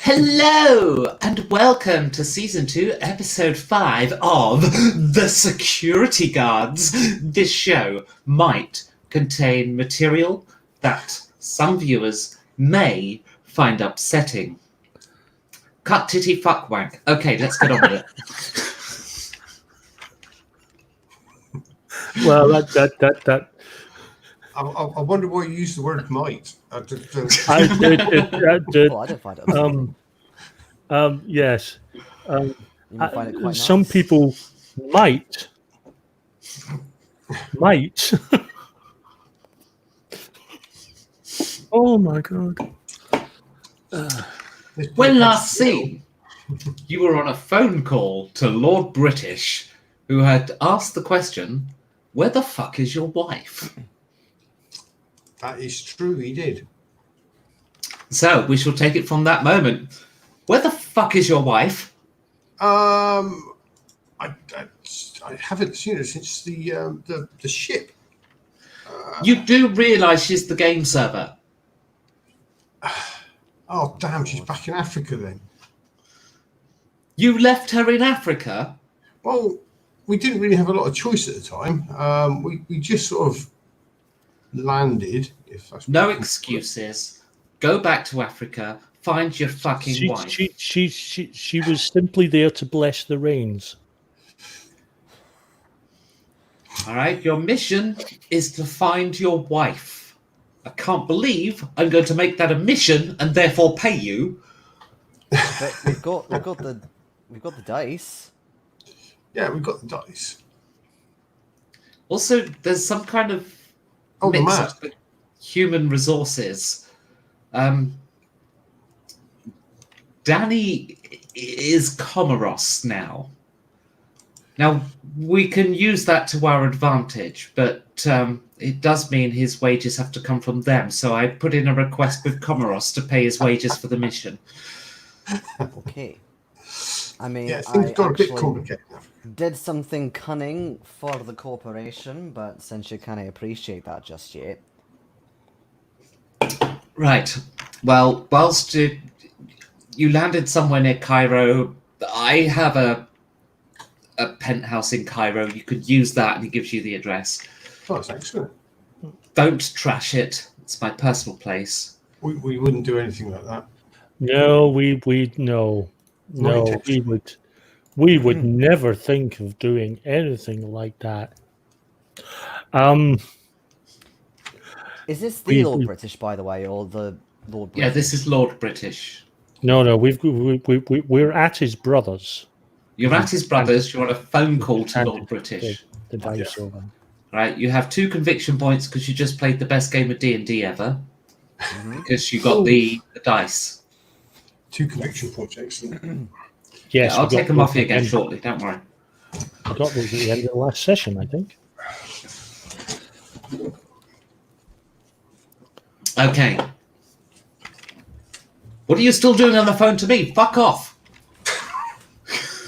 Hello and welcome to Season 2, Episode 5 of The Security Guards. This show might contain material that some viewers may find upsetting. Cut titty fuck wank. Okay, let's get on with it. Well, that. I wonder why you used the word might. I did. Well, I don't find it upsetting. Yes. You might find it quite some nice. people might. Oh my god. When last seen, you were on a phone call to Lord British, who had asked the question, where the fuck is your wife? That is true, he did. So, we shall take it from that moment. Where the fuck is your wife? I haven't seen her since the ship. You do realise she's the game server. Oh, damn, she's back in Africa then. You left her in Africa? Well, we didn't really have a lot of choice at the time. We just sort of landed. If that's No excuses. Go back to Africa. Find your fucking wife. She was simply there to bless the rains. All right. Your mission is to find your wife. I can't believe I'm going to make that a mission and therefore pay you. But we've got the dice. Yeah, we've got the dice. Also, there's some kind of the mix map. of human resources. Danny is Comoros now. Now, we can use that to our advantage, but it does mean his wages have to come from them. So I put in a request with Comoros to pay his wages for the mission. Okay. I mean, Yeah, things got a bit actually complicated. did something cunning for the corporation, but since you can't appreciate that just yet. Right. Well, whilst you landed somewhere near Cairo, I have a penthouse in Cairo. You could use that, and it gives you the address. Oh, that's excellent. Don't trash it. It's my personal place. We wouldn't do anything like that. No, we would never think of doing anything like that. Is this the Lord British, by the way, or the Lord British? Yeah, this is Lord British. No, we're at his brothers. You're at his brothers. You're on a phone call to Lord British. The dice over. Right. You have 2 conviction points because you just played the best game of D&D ever. Because you got the dice. 2 conviction points, excellent. Yes, Yeah, I'll take them off you again shortly. Don't worry. I got those at the end of the last session, I think. Okay. What are you still doing on the phone to me? Fuck off.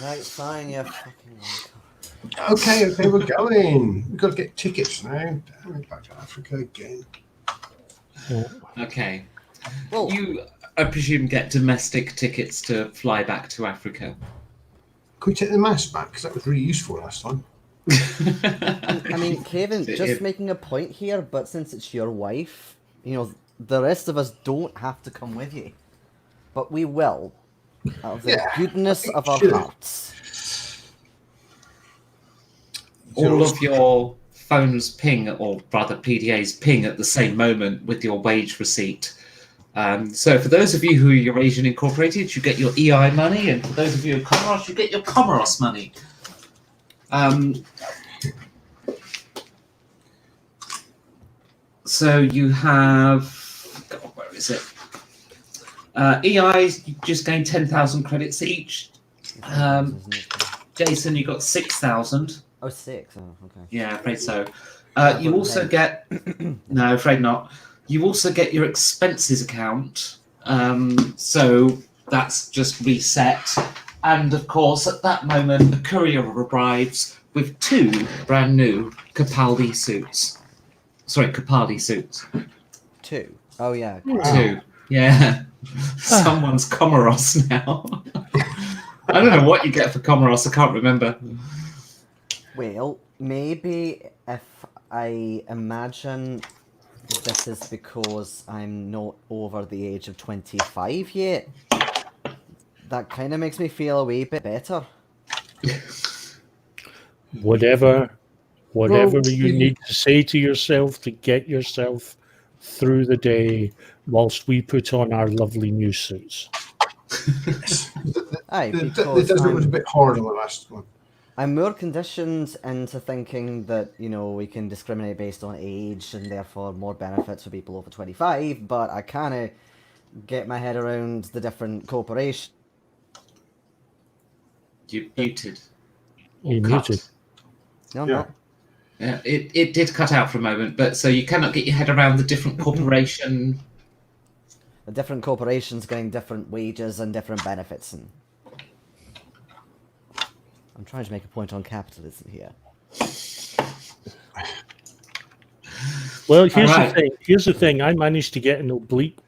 Right, fine, you fucking wanker. Okay, we're going. We've got to get tickets now. Damn it, back to Africa again. Okay. Well, You, I presume, get domestic tickets to fly back to Africa. Could we take the mask back? Because that was really useful last time. I mean, Kevin, Yeah. just making a point here, but since it's your wife, the rest of us don't have to come with you. But we will, out of the goodness of our hearts. All of your phones ping, or rather PDAs ping at the same moment with your wage receipt. So for those of you who are Eurasian Incorporated, you get your EI money, and for those of you in Comoros, you get your Comoros money. So you have, God, where is it? EIs, you just gain 10,000 credits each. Jason, you got 6,000. Oh, 6. Oh, okay. Yeah, I'm afraid so. You also get... No, afraid not. You also get your expenses account. So that's just reset. And, of course, at that moment, the courier arrives with 2 brand new Capaldi suits. Sorry, Capaldi suits. 2. Oh, yeah. 2. Yeah. Someone's Comoros now. I don't know what you get for Comoros. I can't remember. Well, maybe if I imagine this is because I'm not over the age of 25 yet, that kind of makes me feel a wee bit better. Whatever Well, you need to say to yourself to get yourself through the day whilst we put on our lovely new suits. yes. Aye, The because desert was a bit hard on the last one. I'm more conditioned into thinking that, we can discriminate based on age and therefore more benefits for people over 25, but I kind of get my head around the different corporations. You muted. You Cut. muted. No, I'm Yeah. not. Yeah, it did cut out for a moment, but so you cannot get your head around the different corporation. The different corporations getting different wages and different benefits, and I'm trying to make a point on capitalism here. Well, here's Alright. the thing. Here's the thing. I managed to get an oblique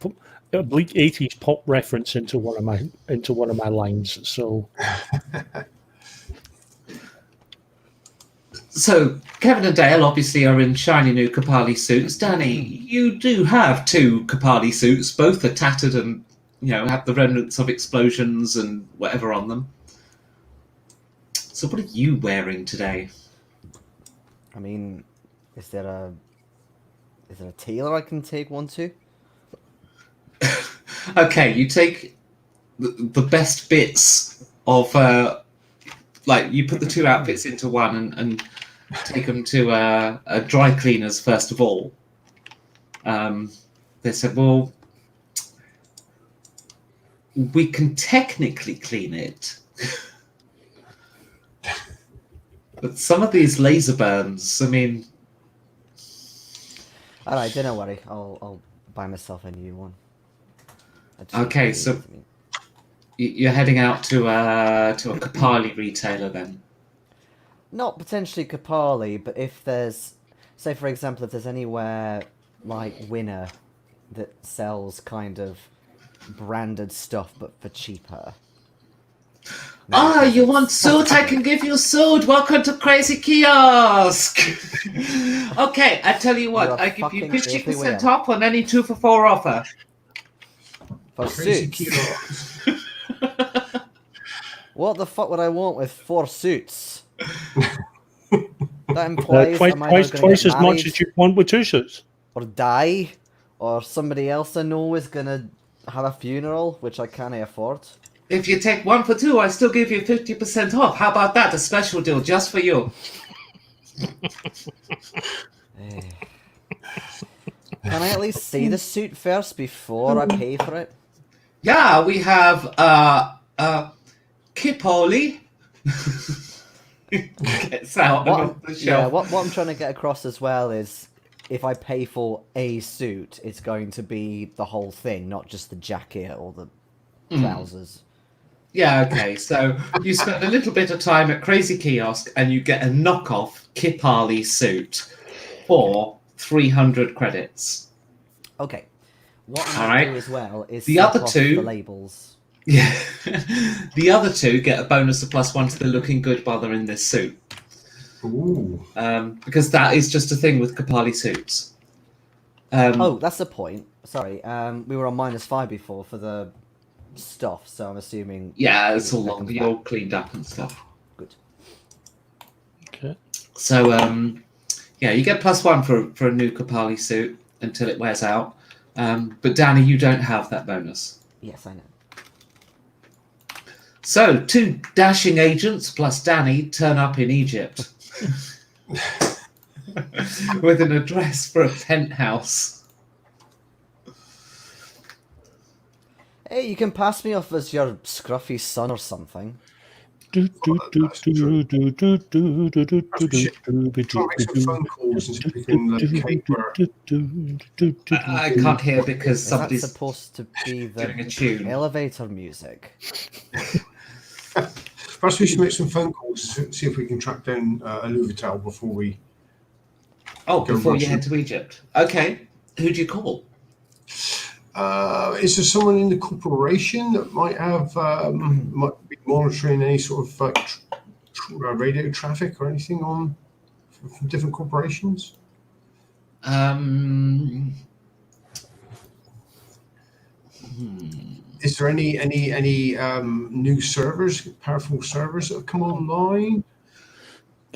80s pop reference into one of my lines. So So Kevin and Dale obviously are in shiny new Kapali suits. Danny, you do have two Kapali suits. Both are tattered and have the remnants of explosions and whatever on them. So what are you wearing today? I mean, is there a tailor I can take one to? Okay, you take the best bits of you put the two outfits into one and take them to a dry cleaners first of all. They said, well, we can technically clean it, but some of these laser burns, I mean... Alright, don't worry. I'll buy myself a new one. Okay, so you're heading out to a Kapali retailer then? Not potentially Kapali, but if there's, say for example, if there's anywhere like Winner that sells kind of branded stuff but for cheaper. You want suit? I can give you suit. Welcome to Crazy Kiosk. Okay, I tell you what, You're I give you fucking 50% everywhere. off on any 2 for 4 offer. For Crazy suits. kilos. What the fuck would I want with 4 suits? That implies I'm either twice going to as get much married as you want with 2 suits. or die, or somebody else I know is going to have a funeral, which I can't afford. If you take 1 for 2, I still give you 50% off. How about that? A special deal just for you. Can I at least see the suit first before I pay for it? Yeah, we have Kipoli. Gets out of the shelf. What I'm trying to get across as well is if I pay for a suit, it's going to be the whole thing, not just the jacket or the trousers. Yeah, okay. So you spend a little bit of time at Crazy Kiosk and you get a knockoff Kipali suit for 300 credits. Okay. What I'm All going to right. do as well is The suck other off two- the labels. Yeah. The other two get a bonus of +1 to the looking good while they're in this suit. Ooh. Because that is just a thing with Kapali suits. Oh, that's the point. Sorry. We were on -5 before for the stuff, so I'm assuming... Yeah, it's all that long. comes You're all back. cleaned up and stuff. Good. Okay. So, yeah, you get +1 for a new Kapali suit until it wears out. But Danny, you don't have that bonus. Yes, I know. So, 2 dashing agents plus Danny turn up in Egypt with an address for a penthouse. Hey, you can pass me off as your scruffy son or something. Do, do, do, That's true. do, do, do, do, do, do, Perhaps we should try and make some phone calls and see if we can locate where. I can't hear because Is that somebody's supposed to be doing a the tune. elevator music? Perhaps we should make some phone calls to see if we can track down Aluvitar before we. Oh, Go before you Russian. head to Egypt. Okay. Who do you call? Is there someone in the corporation that might have might be monitoring any sort of radio traffic or anything on from different corporations? Is there any new servers, powerful servers that have come online?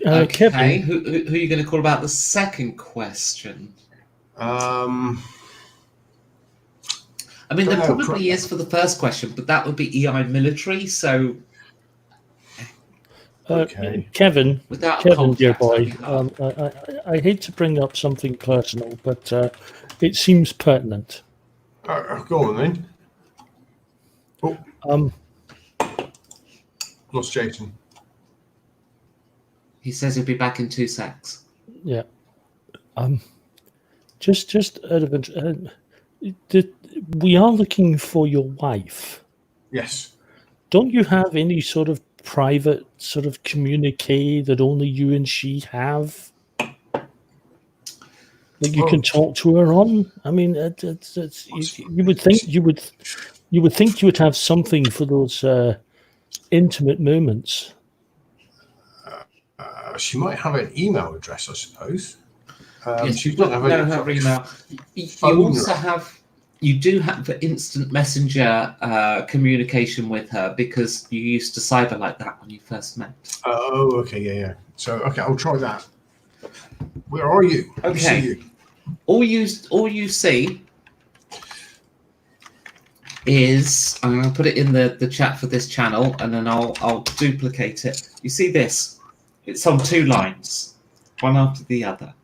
Okay, Kevin, who are you going to call about the second question? I mean, there probably is for the first question, but that would be EI military. So, Okay. Kevin, without Kevin, dear context, boy, that'd be hard. I hate to bring up something personal, but it seems pertinent. Go on then. Oh, lost Jason. He says he'll be back in 2 secs. Yeah. Just out of we are looking for your wife. Yes. Don't you have any sort of private sort of communique that only you and she have that you can talk to her on? I mean, you would think you would have something for those intimate moments. She might have an email address, I suppose. Yes, she you doesn't don't have know any her email. You phone also or- have, you do have the instant messenger communication with her because you used to cyber like that when you first met. Oh, okay, yeah. So, okay, I'll try that. Where are you? I see Okay. you. All you see is, I'm going to put it in the chat for this channel, and then I'll duplicate it. You see this? It's on 2 lines, one after the other.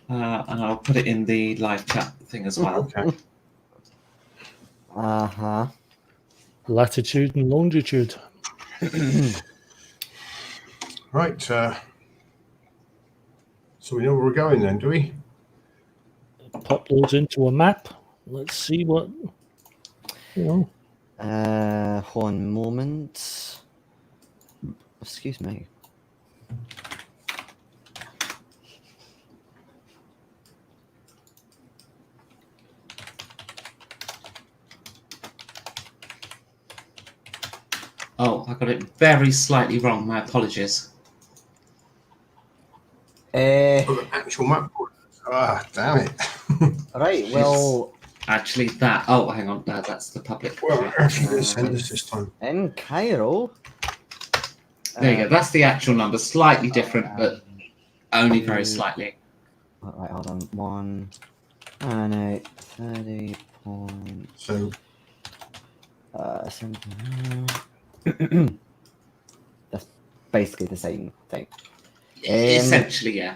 And I'll put it in the live chat thing as well. Okay. Uh-huh. Latitude and longitude. Right. So we know where we're going then, do we? Pop those into a map. Let's see what One moment. Excuse me. Oh, I got it very slightly wrong. My apologies. Oh, the actual map. Damn it. Right, well, Actually, that. Oh, hang on. No, that's the public. Where on chat. earth are you going to send us this time? in Cairo. There you go. That's the actual number. Slightly different, but only very slightly. Right, hold on. 1 and 30 point. So, 79. That's basically the same thing. Essentially, yeah.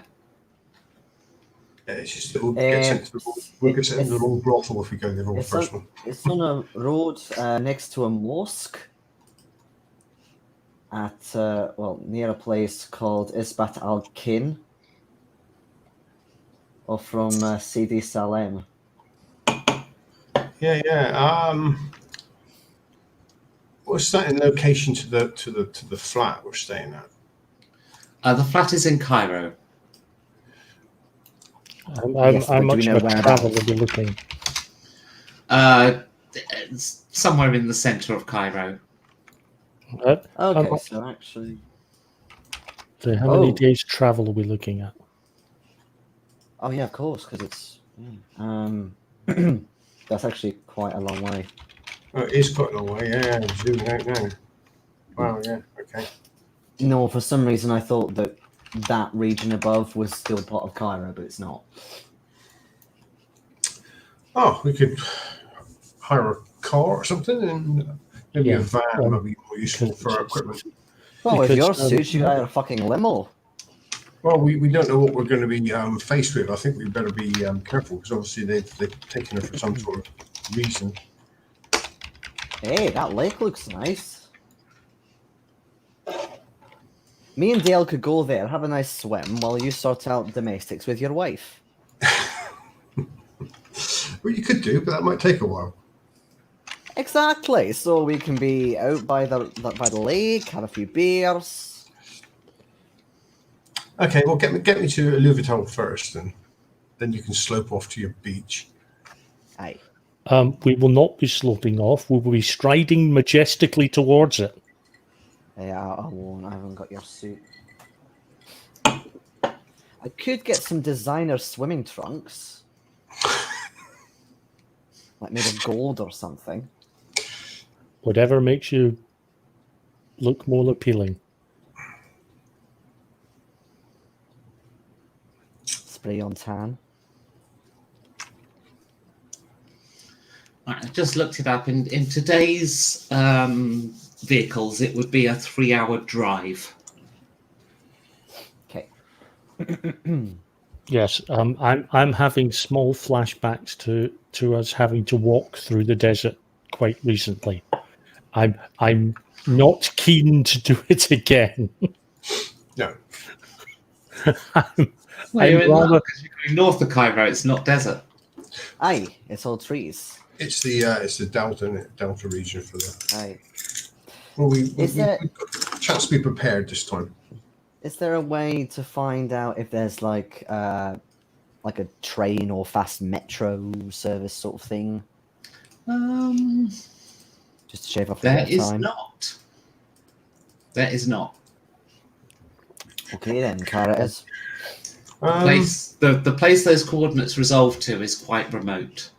it's just that we'll get sent to the wrong brothel if we go the wrong first one. It's on a road next to a mosque at near a place called Isbat al-Kin, or from Sidi Salem. Yeah. What's that in location to the flat we're staying at? The flat is in Cairo. Yes, but how do we much know of a whereabouts? travel are we looking? It's somewhere in the centre of Cairo. Okay, so actually, So how many days travel are we looking at? oh yeah, of course, because it's that's actually quite a long way. Oh, it is quite a long way. Yeah, I'm zooming out now. Wow. Yeah. Okay. No, for some reason I thought that region above was still part of Cairo, but it's not. Oh, we could hire a car or something, and maybe a van would be more useful for our equipment. Well, if Because, yours suits, you hire a fucking limo. Well, we don't know what we're going to be faced with. I think we better be careful because obviously they've taken her for some sort of reason. Hey, that lake looks nice. Me and Dale could go there, have a nice swim, while you sort out domestics with your wife. Well, you could do, but that might take a while. Exactly. So we can be out by the lake, have a few beers. Okay, well, get me to Aluvitar first, and then you can slope off to your beach. Aye. We will not be sloping off. We will be striding majestically towards it. Yeah, I won't. I haven't got your suit. I could get some designer swimming trunks. Like made of gold or something. Whatever makes you look more appealing. Spray on tan. Right, I just looked it up. In today's vehicles, it would be a 3-hour drive. Okay. Yes, I'm having small flashbacks to us having to walk through the desert quite recently. I'm not keen to do it again. No. Well, you're in rather- luck because you're going north of Cairo. It's not desert. Aye, it's all trees. It's the Delta region for that. Aye. Well, we've Is there- got a chance to be prepared this time. Is there a way to find out if there's like a train or fast metro service sort of thing? Just to shave off a There bit of is time. not. There is not. Okay then, Carrot. The place those coordinates resolve to is quite remote.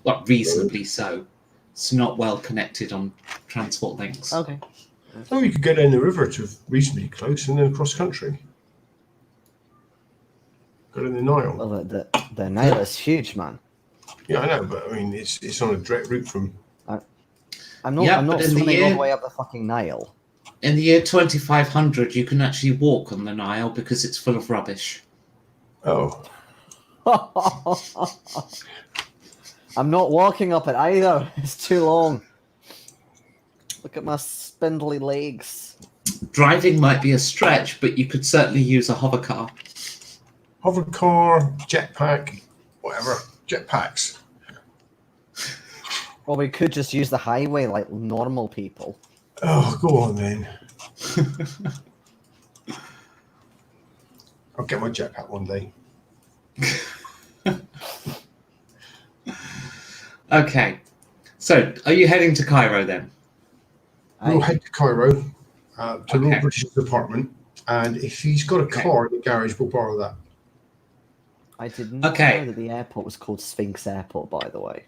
Well, reasonably so. It's not well connected on transport links. Okay. Oh, you could go down the river to reasonably close and then across country. Go down the Nile. Well, the Nile is huge, man. Yeah, I know, but I mean, it's on a direct route from. I'm not. Yeah, I'm not but in the swimming all year- the way up the fucking Nile. In the year 2500, you can actually walk on the Nile because it's full of rubbish. Oh, I'm not walking up it either. It's too long. Look at my spindly legs. Driving might be a stretch, but you could certainly use a hover car. hover car, jetpack, whatever. Jetpacks. Or we could just use the highway like normal people. Oh, go on then. I'll get my jetpack one day. Okay. So, are you heading to Cairo then? We'll head to Cairo, to Okay. Lord British's apartment, and if he's got a Okay. car in the garage, we'll borrow that. I did not Okay. know that the airport was called Sphinx Airport, by the way.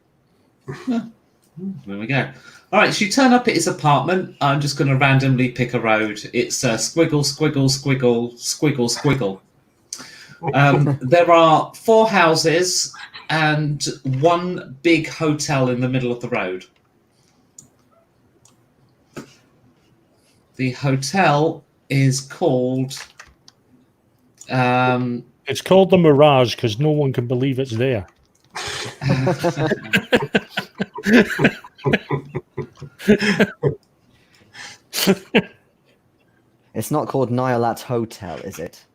There we go. All right, so you turn up at his apartment. I'm just going to randomly pick a road. It's squiggle, squiggle, squiggle, squiggle, squiggle. There are 4 houses and 1 big hotel in the middle of the road. The hotel is called... It's called the Mirage because no one can believe it's there. It's not called Nialat Hotel, is it?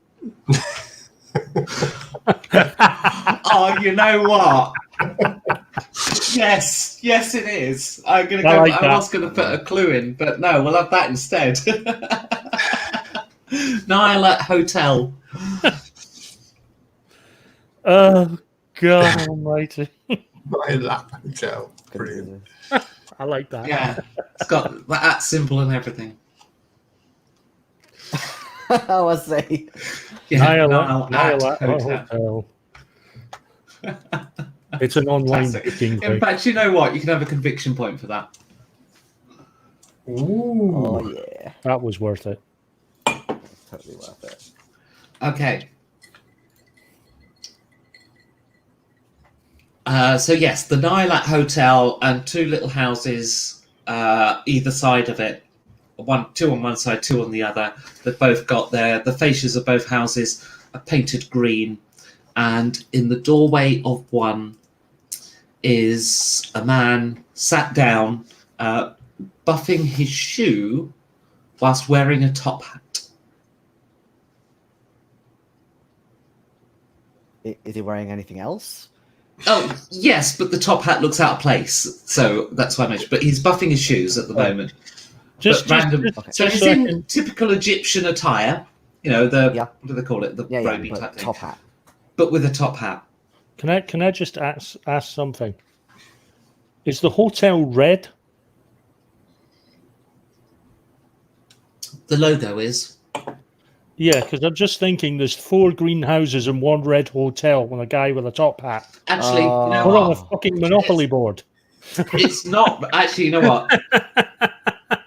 Oh, you know what? Yes, it is. I'm gonna go. I like I that. was gonna put a clue in, but no, we'll have that instead. Nialat Hotel. Oh, God almighty. By lap hotel. Brilliant. I like that. Yeah, it's got that symbol and everything. Oh, I see. Yeah, Nialat Nialat Hotel. Hotel. It's an online Classic. booking In thing. fact, you know what? You can have a conviction point for that. Ooh. Oh, yeah. That was worth it. Totally worth it. Okay. So yes, the Nialat Hotel and 2 little houses either side of it. 2 on one side, 2 on the other. They've both got the fascias of both houses are painted green, and in the doorway of one is a man sat down, buffing his shoe whilst wearing a top hat. Is he wearing anything else? Oh, yes, but the top hat looks out of place, so that's why I mentioned. But he's buffing his shoes at the moment. Just random. Okay. So he's so I in can- typical Egyptian attire. You know, Yeah. what do they call it? The Yeah, roby but type thing. top hat. But with a top hat. Can I just ask something? Is the hotel red? The logo is. Yeah, because I'm just thinking there's 4 green houses and 1 red hotel and a guy with a top hat. Actually, you know We're on a what? fucking Monopoly board. It's not. Actually, you know what?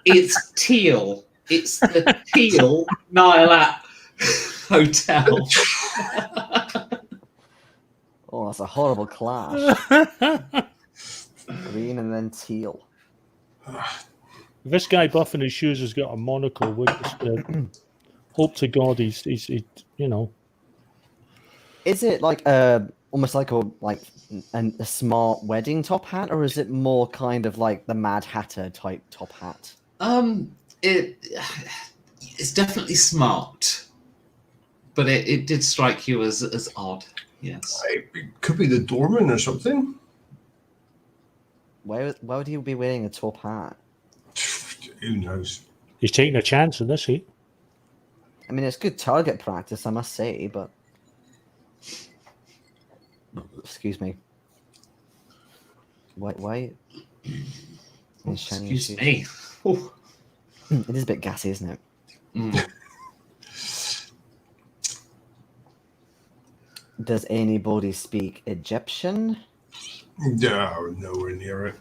It's teal. It's the teal Nihilat Hotel. Oh, that's a horrible clash. Green and then teal. This guy buffing his shoes has got a monocle. We're just hope to God he's you know. Is it like almost like a smart wedding top hat, or is it more kind of like the Mad Hatter type top hat? It's definitely smart, but it did strike you as odd. Yes. It could be the doorman or something. Why would he be wearing a top hat? Who knows? He's taking a chance in this heat. I mean, it's good target practice, I must say, but excuse me. Why? Excuse me. Ooh. It is a bit gassy, isn't it? Mm. Does anybody speak Egyptian? No, nowhere near it.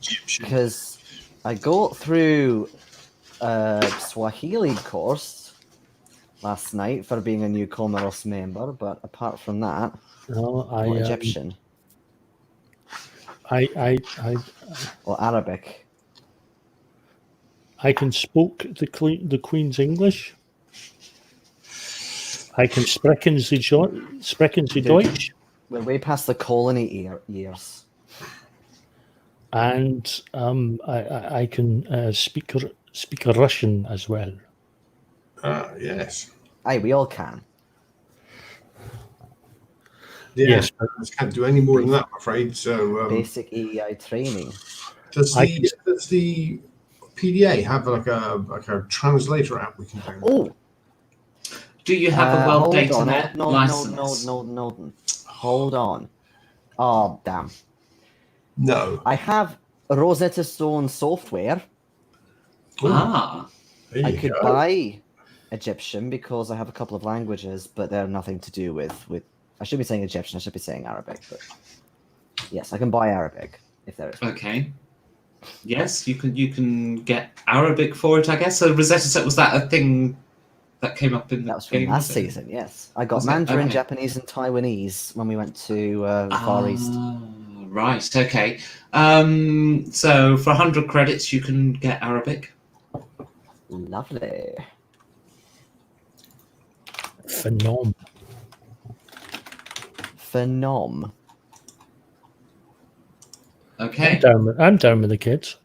Egyptian. Because I got through a Swahili course last night for being a new Comoros member, but apart from that, No, not Egyptian I or Arabic. I can speak the Queen's English. I can sprechen Sie Deutsch. We're way past the colony years. And I can speak Russian as well. Yes. Aye, we all can. Yeah, Yes, I just can't do any more than that, I'm afraid. So, Basic EI training. does the PDA have like a translator app we can download? Oh, Do you have a well hold data on. net No, license? no. Hold on. Oh, damn. No. I have Rosetta Stone software. Ah, There I you could go. buy Egyptian because I have a couple of languages, but they're nothing to do with. I should be saying Egyptian. I should be saying Arabic, but yes, I can buy Arabic if there is. okay. Yes, you can get Arabic for it, I guess. So Rosetta Set, was that a thing that came up in the That was from game? last was it? season. Yes, I got Was it? Mandarin, Okay. Japanese, and Taiwanese when we went to Far East. Right, okay. So for 100 credits, you can get Arabic. Lovely. Phenom. Phenom. Okay. I'm down with the kids.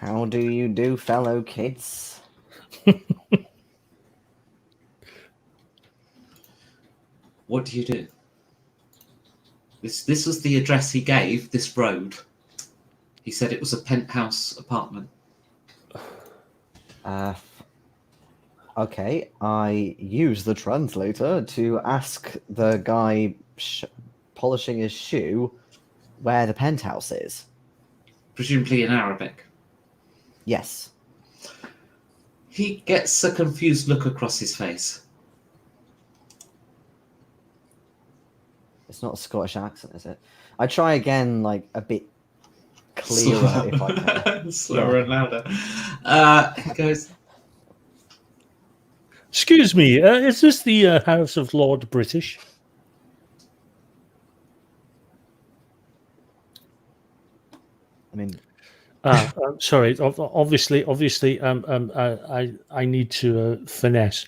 How do you do, fellow kids? What do you do? This was the address he gave, this road. He said it was a penthouse apartment. Okay, I use the translator to ask the guy polishing his shoe where the penthouse is. Presumably in Arabic. Yes. He gets a confused look across his face. It's not a Scottish accent, is it? I try again, like, a bit clearer if I can. Slower and louder. He goes, Excuse me, is this the House of Lord British? I mean, Sorry. Obviously, I need to finesse.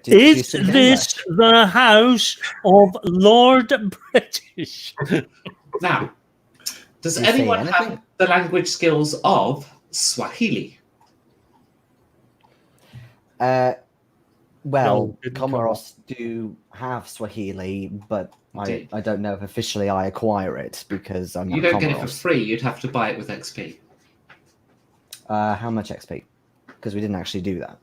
do you Is speak this English? the House of Lord British? now, does Do you say anyone anything? have the language skills of Swahili? Well, No, didn't come Comoros do have Swahili, but Indeed. I don't know if officially I acquire it because I'm not You don't get it for Comoros. free, you'd have to buy it with XP. How much XP? Because we didn't actually do that.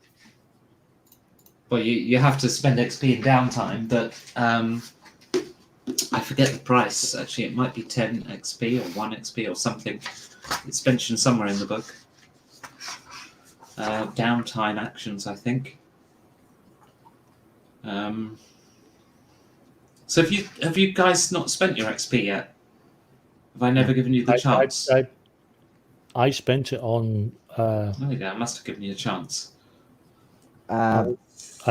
Well, you have to spend XP in downtime, but I forget the price. Actually, it might be 10 XP or 1 XP or something. It's mentioned somewhere in the book. Downtime actions, I think. So have you guys not spent your XP yet? Have I never given you the chance? I spent it on. There we go. I must have given you a chance. I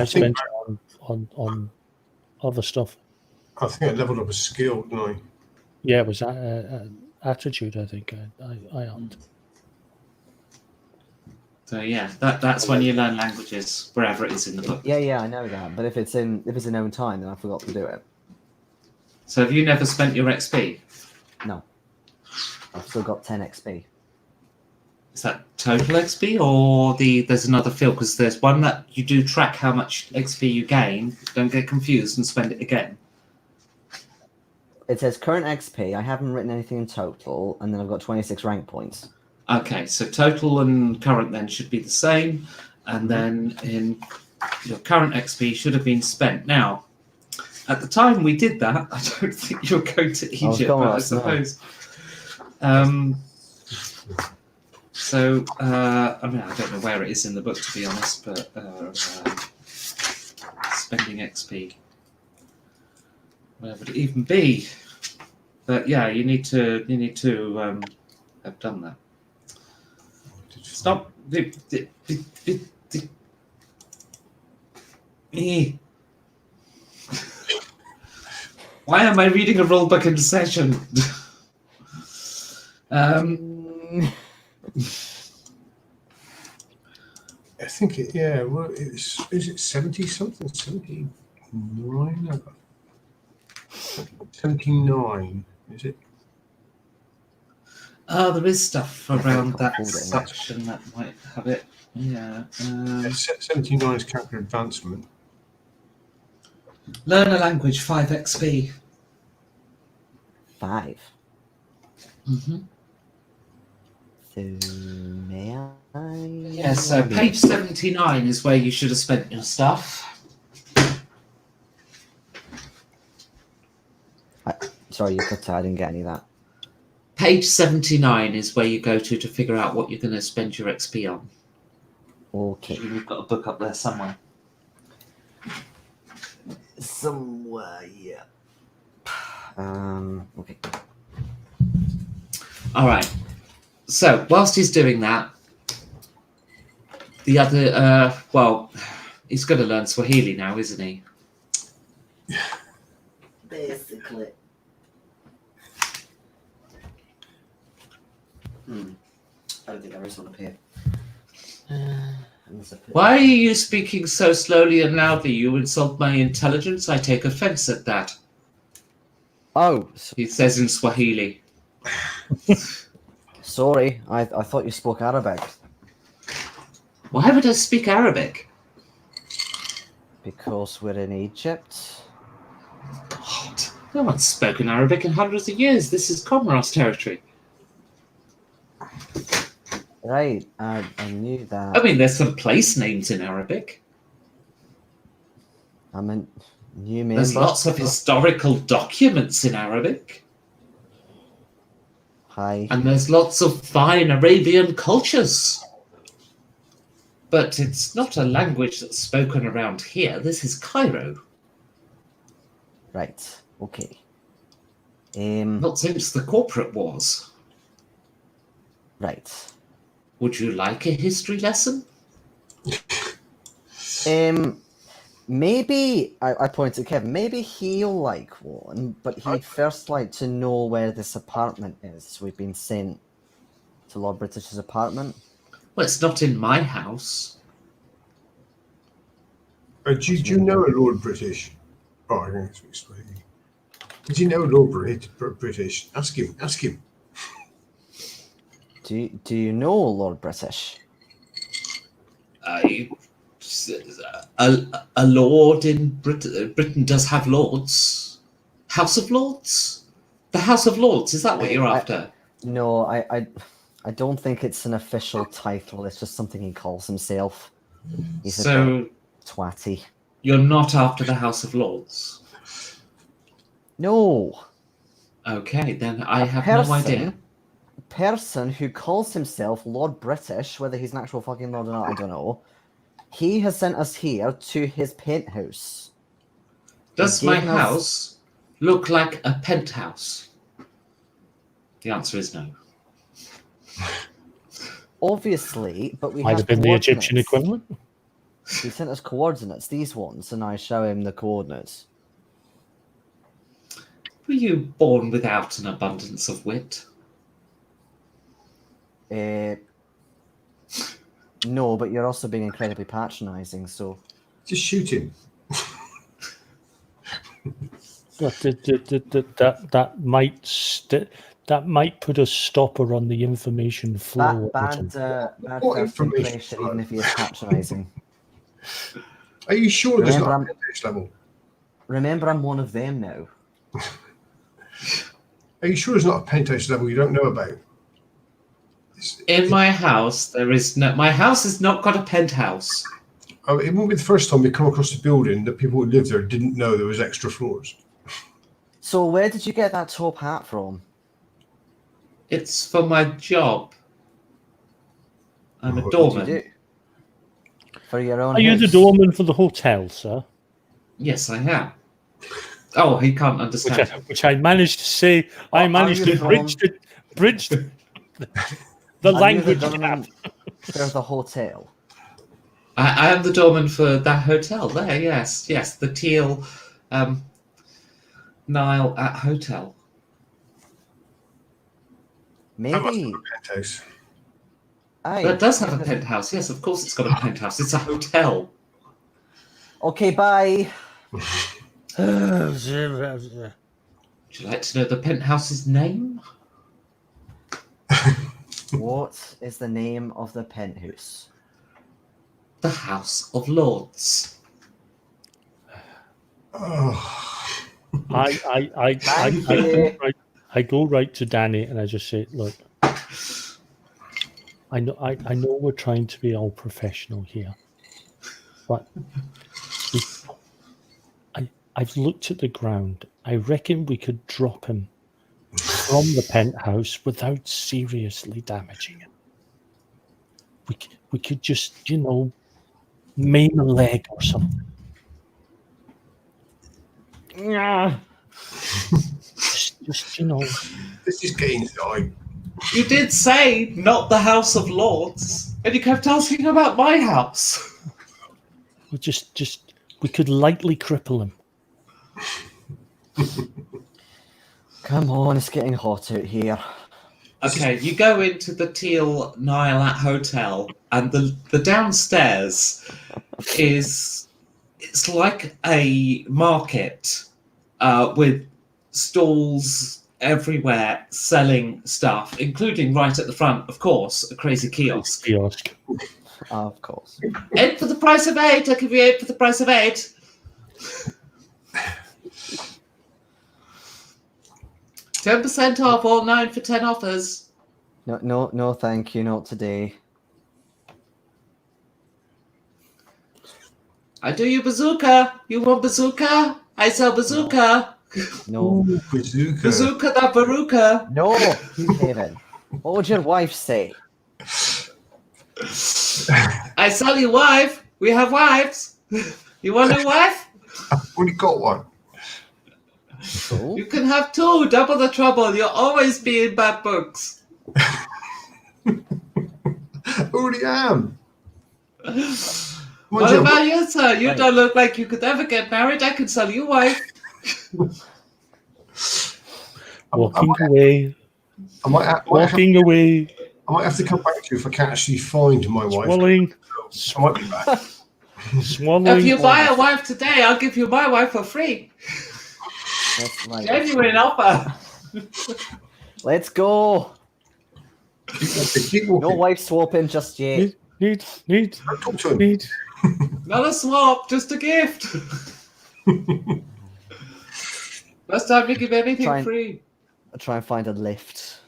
spent it on other stuff. I think I leveled up a skill, didn't I? Yeah, it was attitude. I think I upped. So yeah, that's when you learn languages wherever it is in the book. Yeah, I know that. But if it's in own time, then I forgot to do it. So have you never spent your XP? No, I've still got 10 XP. Is that total XP or there's another field? Because there's one that you do track how much XP you gain. Don't get confused and spend it again. It says current XP. I haven't written anything in total, and then I've got 26 rank points. Okay, so total and current then should be the same, and then in your current XP should have been spent. Now, at the time we did that, I don't think you were going to Egypt, but I suppose. So, I mean, I don't know where it is in the book, to be honest, but spending XP. Where would it even be? But yeah, you need to have done that. Stop. Why am I reading a rulebook in session? I think it. Yeah. Well, is it 70 something? 79. 79. Is it? Oh, there is stuff around that section that might have it. Yeah. 79 is character advancement. Learn a language, 5 XP. 5. Mm-hmm. So may I? Yeah, so page 79 is where you should have spent your stuff. Sorry, you cut out. I didn't get any of that. Page 79 is where you go to figure out what you're going to spend your XP on. Okay. We've got a book up there somewhere. Somewhere, yeah. Okay. All right. So whilst he's doing that, the other, he's going to learn Swahili now, isn't he? Basically. I don't think there is one up here. Why are you speaking so slowly and loudly? You insult my intelligence. I take offense at that. Oh, He says in Swahili. sorry. I thought you spoke Arabic. Why would I speak Arabic? Because we're in Egypt. What? No one's spoken Arabic in hundreds of years. This is Comoros territory. Right, I knew that. I mean, there's some place names in Arabic. I meant new member. There's lots of historical documents in Arabic. Hi. And there's lots of fine Arabian cultures. But it's not a language that's spoken around here. This is Cairo. Right. Okay. Not since the corporate wars. Right. Would you like a history lesson? Maybe I point to Kevin. Maybe he'll like one, but he'd first like to know where this apartment is. We've been sent to Lord British's apartment. Well, it's not in my house. Do you know a Lord British? Oh, I don't speak Swahili. Did you know Lord British? Ask him. Ask him. Do you know Lord British? A lord in Britain does have lords. House of Lords? The House of Lords, is that what you're after? No, I don't think it's an official title. It's just something he calls himself. He's a bit twatty. You're not after the House of Lords? No. Okay, then I A have no idea. Person who calls himself Lord British, whether he's an actual fucking lord or not, I don't know. He has sent us here to his penthouse. Does my given us- house look like a penthouse? The answer is no. Obviously, but we Might have been the Egyptian coordinates. equivalent. He sent us coordinates, these ones, and I show him the coordinates. Were you born without an abundance of wit? No, but you're also being incredibly patronising, so... Just shoot him. But that might put a stopper on the information flow. Bad What first information impression, flow? even if he is patronising. Are you sure there's Remember, not a penthouse level? Remember, I'm one of them now. Are you sure there's not a penthouse level you don't know about? In my house, there is no. My house has not got a penthouse. Oh, it won't be the first time we come across a building that people who live there didn't know there was extra floors. So where did you get that top hat from? It's for my job. I'm a What What doorman. do you do? For your own Are you the house? doorman for the hotel, sir? Yes, I am. Oh, he can't understand. Which I managed to say. I Are managed you to bridge the Are you the language doorman gap. for the hotel? I am the doorman for that hotel there. Yes, the Teal Nile at Hotel. That must Maybe. have a penthouse. Aye. That does have a penthouse. Yes, of course it's got a penthouse. It's a hotel. Okay, bye. Would you like to know the penthouse's name? What is the name of the penthouse? The House of Lords. Oh, I go right to Danny and I just say, look, I know we're trying to be all professional here, but I've looked at the ground. I reckon we could drop him from the penthouse without seriously damaging him. We could just, maim a leg or something. just this is getting inside. You did say not the House of Lords, and you kept asking about my house. we could lightly cripple him. Come on, it's getting hot out here. Okay, you go into the Teal Nile at Hotel, and the downstairs it's like a market with stalls everywhere selling stuff, including right at the front, of course, a crazy kiosk. Of course. 8 for the price of 8. I'll give you 8 for the price of 8. 10% off, all 9 for 10 offers. No, thank you, not today. I do you bazooka. You want bazooka? I sell bazooka. No. Ooh, bazooka. Bazooka that baruka. No, Kevin. What would your wife say? I sell you wife. We have wives. You want a wife? I've already got one. So? You can have 2. Double the trouble. You'll always be in bad books. I already am. What about you, sir? You don't look like you could ever get married. I can sell you wife. Walking away. I might have to come back to you if I can't actually find my wife. Swallowing. I might be back. Swallowing. If you buy a wife today, I'll give you my wife for free. That's right. Genuine offer. Let's go. Keep walking. No wife swapping just yet. Need. Don't talk to him. Need. Not a swap, just a gift. First time we give anything free. I'll try and find a lift.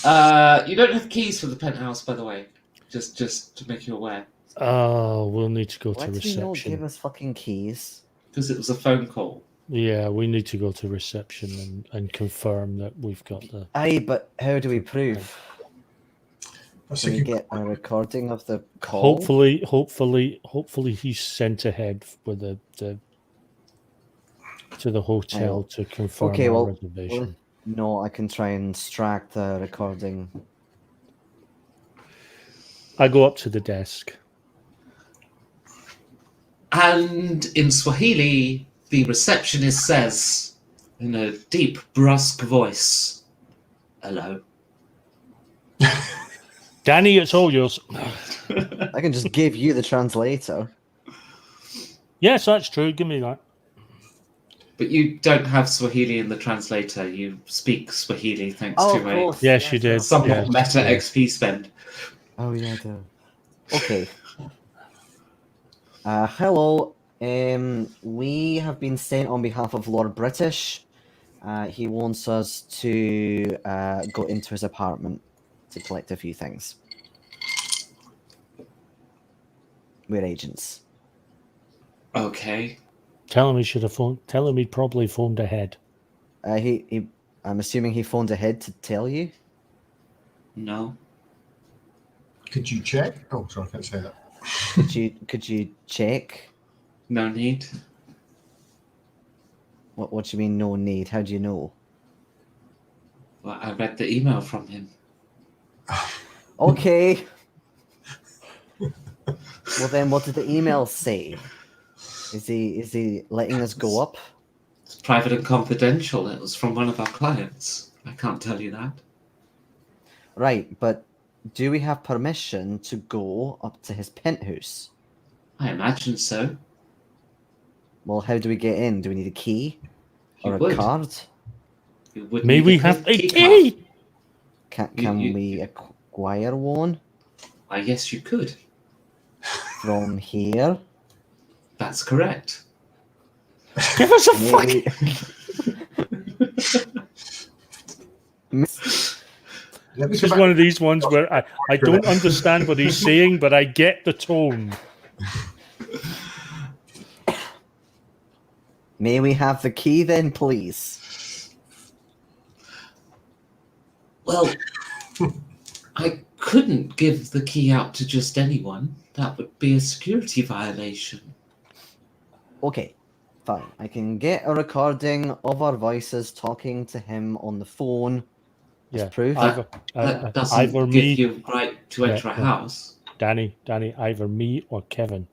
You don't have keys for the penthouse, by the way. Just to make you aware. Oh, we'll need to go Why to did he not reception. give us fucking keys? Because it was a phone call. Yeah, we need to go to reception and confirm that we've got the. Aye, but how do we prove? That's Can a we good get a recording of the call? Hopefully, he's sent ahead with the to the hotel I'll- to confirm Okay, our well, reservation. no, I can try and extract the recording. I go up to the desk. And in Swahili, the receptionist says, in a deep, brusque voice, "Hello." Danny, it's all yours. I can just give you the translator. Yes, that's true. Give me that. But you don't have Swahili in the translator. You speak Swahili thanks Oh, to of a course. Yes, you did. somewhat Yes, meta yes. XP spend. Oh, yeah, I do. Okay. Hello. We have been sent on behalf of Lord British. He wants us to go into his apartment to collect a few things. We're agents. Okay. Tell him he should have phoned. Tell him he'd probably phoned ahead. I'm assuming he phoned ahead to tell you. No. Could you check? Oh, sorry, I can't say that. Could you check? No need. What do you mean no need? How do you know? Well, I read the email from him. Okay. Well then, what did the email say? Is he letting us go up? It's private and confidential. It was from one of our clients. I can't tell you that. Right, but do we have permission to go up to his penthouse? I imagine so. Well, how do we get in? Do we need a key You or a would. card? You would May need we a have a key key? Can we acquire one I guess you could. from here? That's correct. Give us a Maybe- fucking. Let me This go is back. one of these ones where I don't understand what he's saying, but I get the tone. May we have the key then, please? Well, I couldn't give the key out to just anyone. That would be a security violation. Okay, fine. I can get a recording of our voices talking to him on the phone as Yeah, proof. That doesn't either give me, you right to enter a Yeah. house. Danny, either me or Kevin.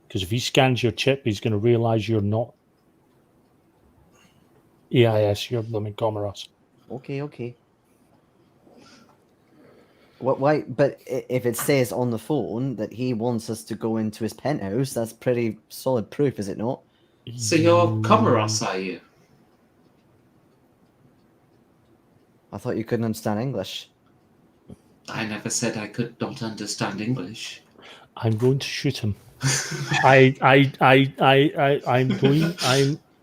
Because if he scans your chip, he's going to realize you're not EIS, you're blooming Comoros. Okay. What? Why? But if it says on the phone that he wants us to go into his penthouse, that's pretty solid proof, is it not? So you're Comoros, are you? I thought you couldn't understand English. I never said I could not understand English. I'm going to shoot him.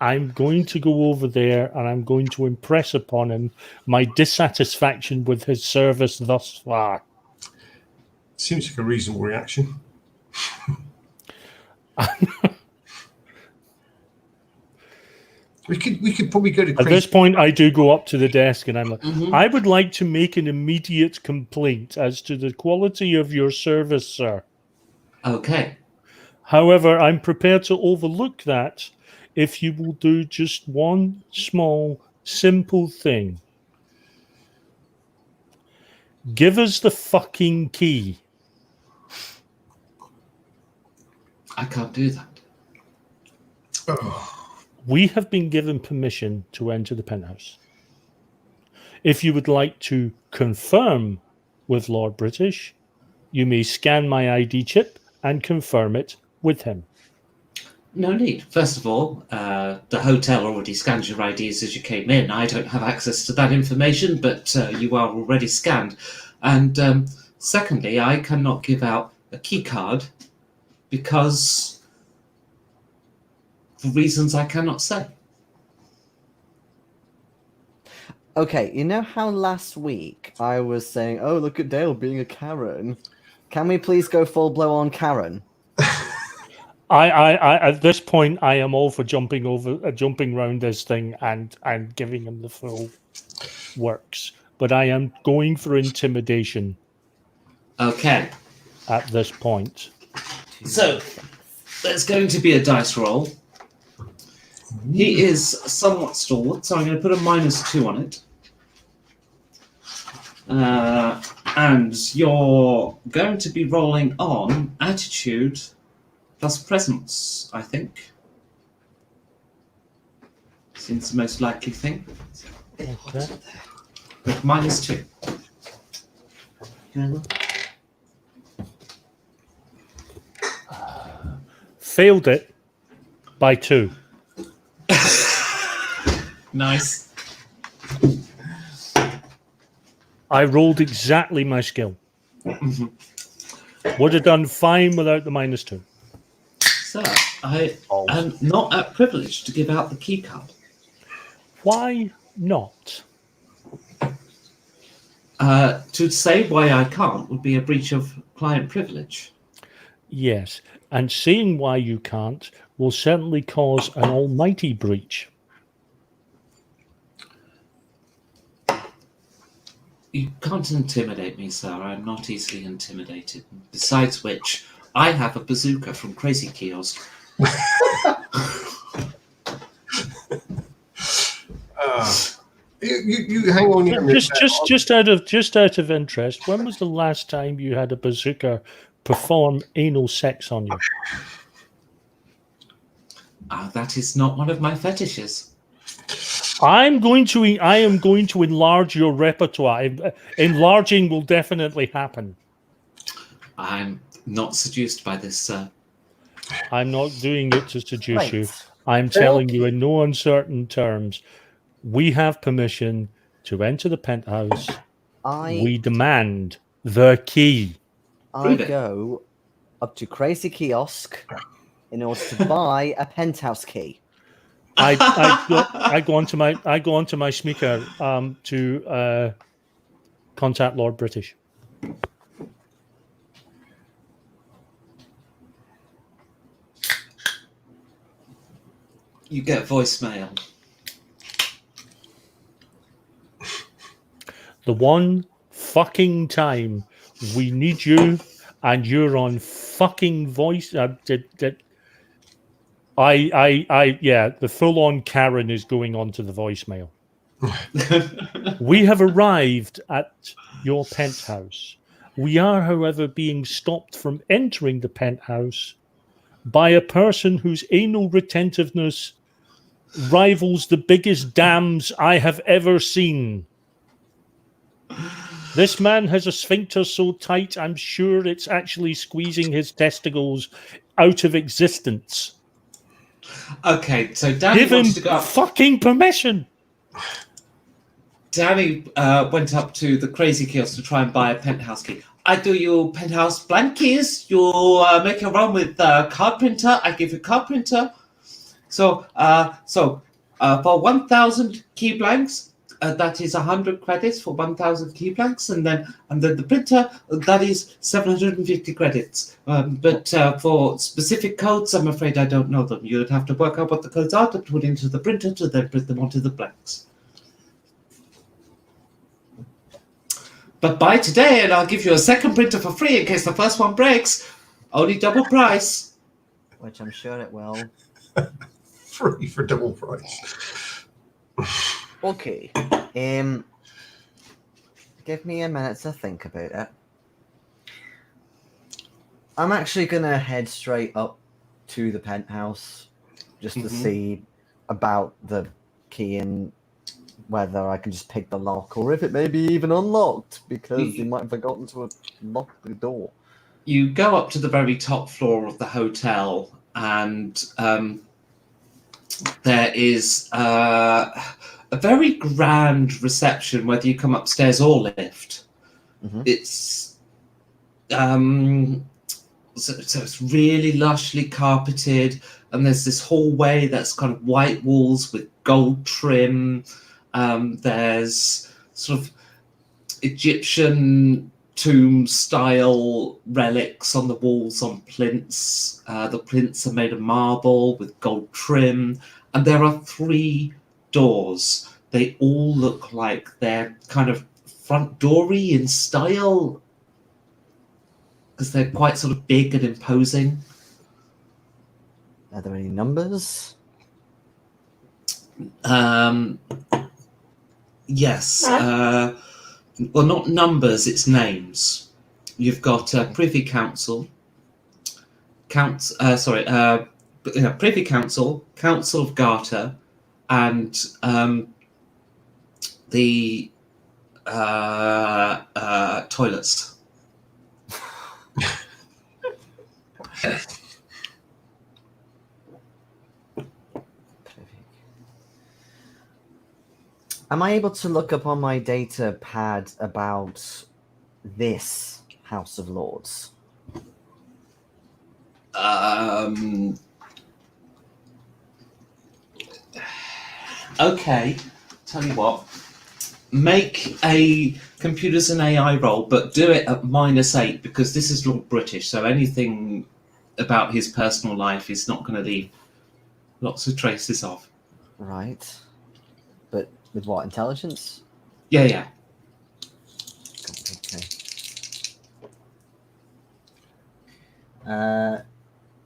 I'm going to go over there and I'm going to impress upon him my dissatisfaction with his service thus far. Seems like a reasonable reaction. We could probably go to At this crazy. point, I do go up to the desk and I'm like, Mhm. I would like to make an immediate complaint as to the quality of your service, sir. Okay. However, I'm prepared to overlook that if you will do just one small, simple thing. Give us the fucking key. I can't do that. Oh, We have been given permission to enter the penthouse. If you would like to confirm with Lord British, you may scan my ID chip and confirm it with him. No need. First of all, the hotel already scanned your IDs as you came in. I don't have access to that information, but you are already scanned. And secondly, I cannot give out a key card because for reasons I cannot say. Okay, you know how last week I was saying, "Oh, look at Dale being a Karen." Can we please go full blow on Karen? I at this point I am all for jumping around this thing and giving him the full works. But I am going for intimidation Okay. at this point. So there's going to be a dice roll. He is somewhat stalwart, so I'm going to put a -2 on it. And you're going to be rolling on attitude plus presence, I think. Seems the most likely thing. Okay. With -2. Failed it by 2. Nice. I rolled exactly my skill. Would have done fine without the -2. So, I am not at privilege to give out the key card. Why not? To say why I can't would be a breach of client privilege. Yes, and saying why you can't will certainly cause an almighty breach. You can't intimidate me, sir. I'm not easily intimidated. Besides which, I have a bazooka from Crazy Kiosk. You hang on here. Just out of interest, when was the last time you had a bazooka perform anal sex on you? That is not one of my fetishes. I am going to enlarge your repertoire. Enlarging will definitely happen. I'm not seduced by this, sir. I'm not doing it to seduce you. Right. I'm telling you in no uncertain terms, we have permission to enter the penthouse. We demand the key. I go up to Crazy Kiosk in order to buy a penthouse key. I go onto my sneaker to contact Lord British. You get voicemail. The one fucking time we need you and you're on fucking voice. The full-on Karen is going on to the voicemail. We have arrived at your penthouse. We are, however, being stopped from entering the penthouse by a person whose anal retentiveness rivals the biggest dams I have ever seen. This man has a sphincter so tight, I'm sure it's actually squeezing his testicles out of existence. Okay, so Danny Give him wanted to go up. fucking permission. Danny went up to the Crazy Kiosk to try and buy a penthouse key. I do you penthouse blank keys. You make a run with card printer. I give you card printer. So for 1,000 key blanks, that is 100 credits for 1,000 key blanks, and then the printer, that is 750 credits. But for specific codes, I'm afraid I don't know them. You'd have to work out what the codes are to put into the printer to then print them onto the blanks. But buy today, and I'll give you a second printer for free in case the first one breaks. Only double price. Which I'm sure it will. Free for double price. Okay. Give me a minute to think about it. I'm actually gonna head straight up to the penthouse just to see about the key and whether I can just pick the lock or if it may be even unlocked because he might have forgotten to lock the door. You go up to the very top floor of the hotel, and there is a very grand reception, whether you come upstairs or lift. It's so it's really lushly carpeted, and there's this hallway that's kind of white walls with gold trim. There's sort of Egyptian tomb-style relics on the walls on plinths. The plinths are made of marble with gold trim, and there are 3 doors. They all look like they're kind of front doory in style because they're quite sort of big and imposing. Are there any numbers? Yes. Well, not numbers, it's names. You've got Privy Council, Privy Council, Council of Garter, and the toilets. Am I able to look up on my data pad about this House of Lords? Okay, tell you what. Make a computers and AI roll, but do it at -8 because this is Lord British, so anything about his personal life is not going to leave lots of traces of. Right. But with what? Intelligence? Yeah. Okay.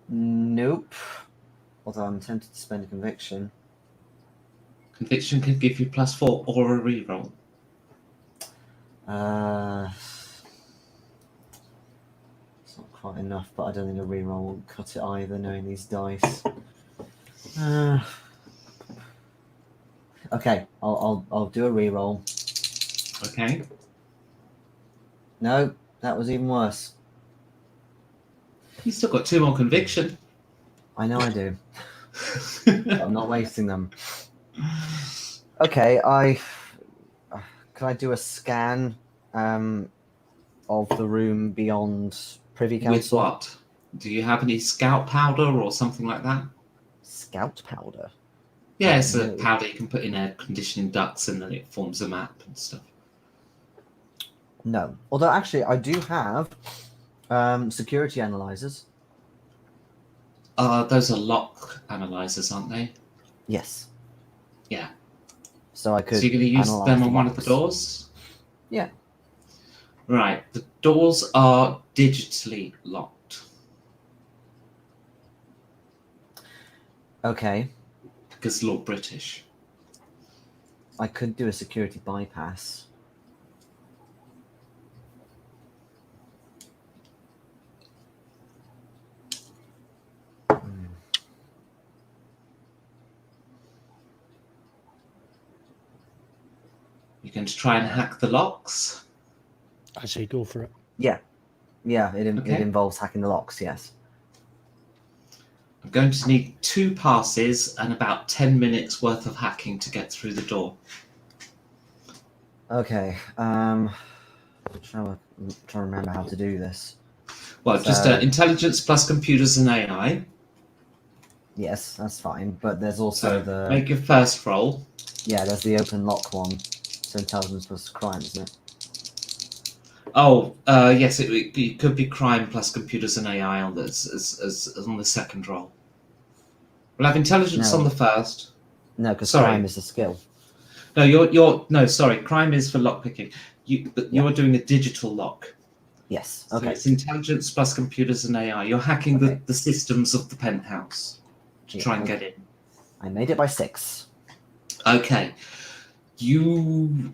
Nope. Although I'm tempted to spend a conviction. Conviction can give you +4 or a reroll. It's not quite enough, but I don't think a reroll will cut it either, knowing these dice. Okay, I'll do a reroll. Okay. No, that was even worse. You still got 2 more conviction. I know I do. But I'm not wasting them. Okay, can I do a scan of the room beyond Privy With Council? what? Do you have any scout powder or something like that? Scout powder? Yeah, it's a No. powder you can put in air conditioning ducts and then it forms a map and stuff. No. Although actually I do have security analyzers. Those are lock analyzers, aren't they? Yes. Yeah. So I could. So you're going to use analyze them the on one of the locks. doors? Yeah. Right. The doors are digitally locked Okay. because Lord British. I could do a security bypass. You're going to try and hack the locks? I say go for it. Yeah. Yeah, it Okay. involves hacking the locks, yes. I'm going to need 2 passes and about 10 minutes worth of hacking to get through the door. Okay. I'm trying to remember how to do this. Well, just So- intelligence plus computers and AI. Yes, that's fine. But there's So also the make your first roll. there's the open lock one. So intelligence plus crime, isn't it? Oh, yes, it could be crime plus computers and AI on as on the second roll. We'll have intelligence No. on the first. No, because Sorry. crime is a skill. No, you're no, sorry. Crime is for lock picking. But you're doing a digital lock. Yes. So Okay. it's intelligence plus computers and AI. You're hacking Okay. the systems of the penthouse to Yeah, try and okay. get in. I made it by 6. Okay. You